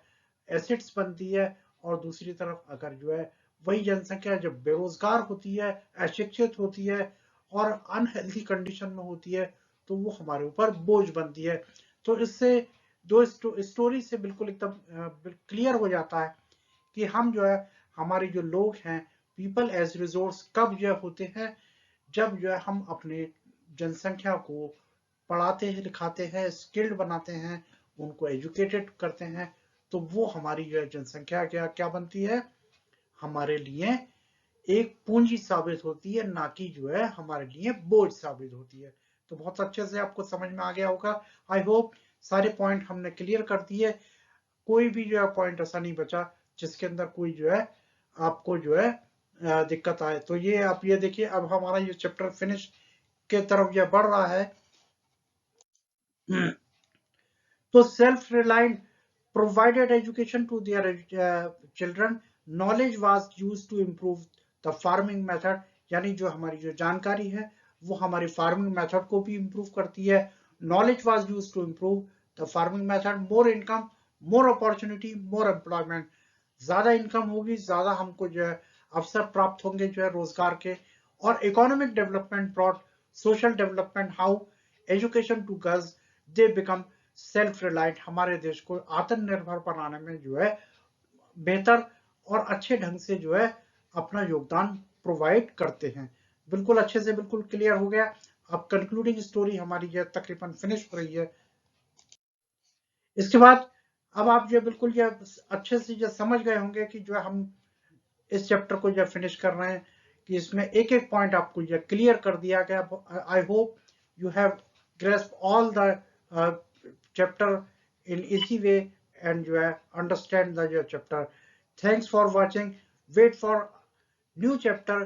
एसेट्स बनती है। और दूसरी तरफ अगर जो है वही जनसंख्या जब बेरोजगार होती है, अशिक्षित होती है, और अनहेल्दी कंडीशन में होती है, तो वो हमारे ऊपर बोझ बनती है। तो इससे दो स्टोरी से बिल्कुल एकदम क्लियर हो जाता है कि हम जो है हमारे जो लोग हैं, पीपल एज रिसोर्स कब जो होते हैं, जब जो है हम अपने जनसंख्या को पढ़ाते हैं, लिखाते हैं, स्किल्ड बनाते हैं, उनको एजुकेटेड करते हैं, तो वो हमारी जो है जनसंख्या क्या क्या बनती है, हमारे लिए एक पूंजी साबित होती है, ना कि जो है हमारे लिए बोझ साबित होती है। तो बहुत अच्छे से आपको समझ में आ गया होगा। आई होप सारे पॉइंट हमने क्लियर कर दिए, कोई भी जो है पॉइंट ऐसा नहीं बचा जिसके अंदर कोई जो है आपको जो है दिक्कत आए। तो ये आप ये देखिए, अब हमारा ये चैप्टर फिनिश के तरफ यह बढ़ रहा है। तो self reliant provided education to their children, knowledge was used to improve the farming method, यानी जो हमारी जो जानकारी है वो हमारी फार्मिंग मेथड को भी इम्प्रूव करती है। Knowledge was used to improve the farming method, more income, more opportunity, more employment, ज्यादा इनकम होगी, ज्यादा हमको जो है अवसर प्राप्त होंगे जो है रोजगार के। और economic development brought social development, how education to girls they become self reliant, हमारे देश को आत्मनिर्भर बनाने में जो है बेहतर और अच्छे ढंग से जो है अपना योगदान प्रोवाइड करते हैं। बिल्कुल अच्छे से बिल्कुल क्लियर हो गया। अब कंक्लूडिंग स्टोरी हमारी जो तकरीबन फिनिश हो रही है। इसके बाद अब आप जो बिल्कुल जो अच्छे से जो समझ गए होंगे कि जो हम इस चैप्टर को जो फिनिश कर रहे हैं, कि इसमें एक एक पॉइंट आपको जो क्लियर कर दिया गया। I hope you have grasp all the chapter in easy way and you understand the your chapter. Thanks for watching. Wait for new chapter.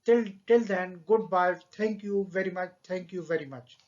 Till then, goodbye. Thank you very much. Thank you very much.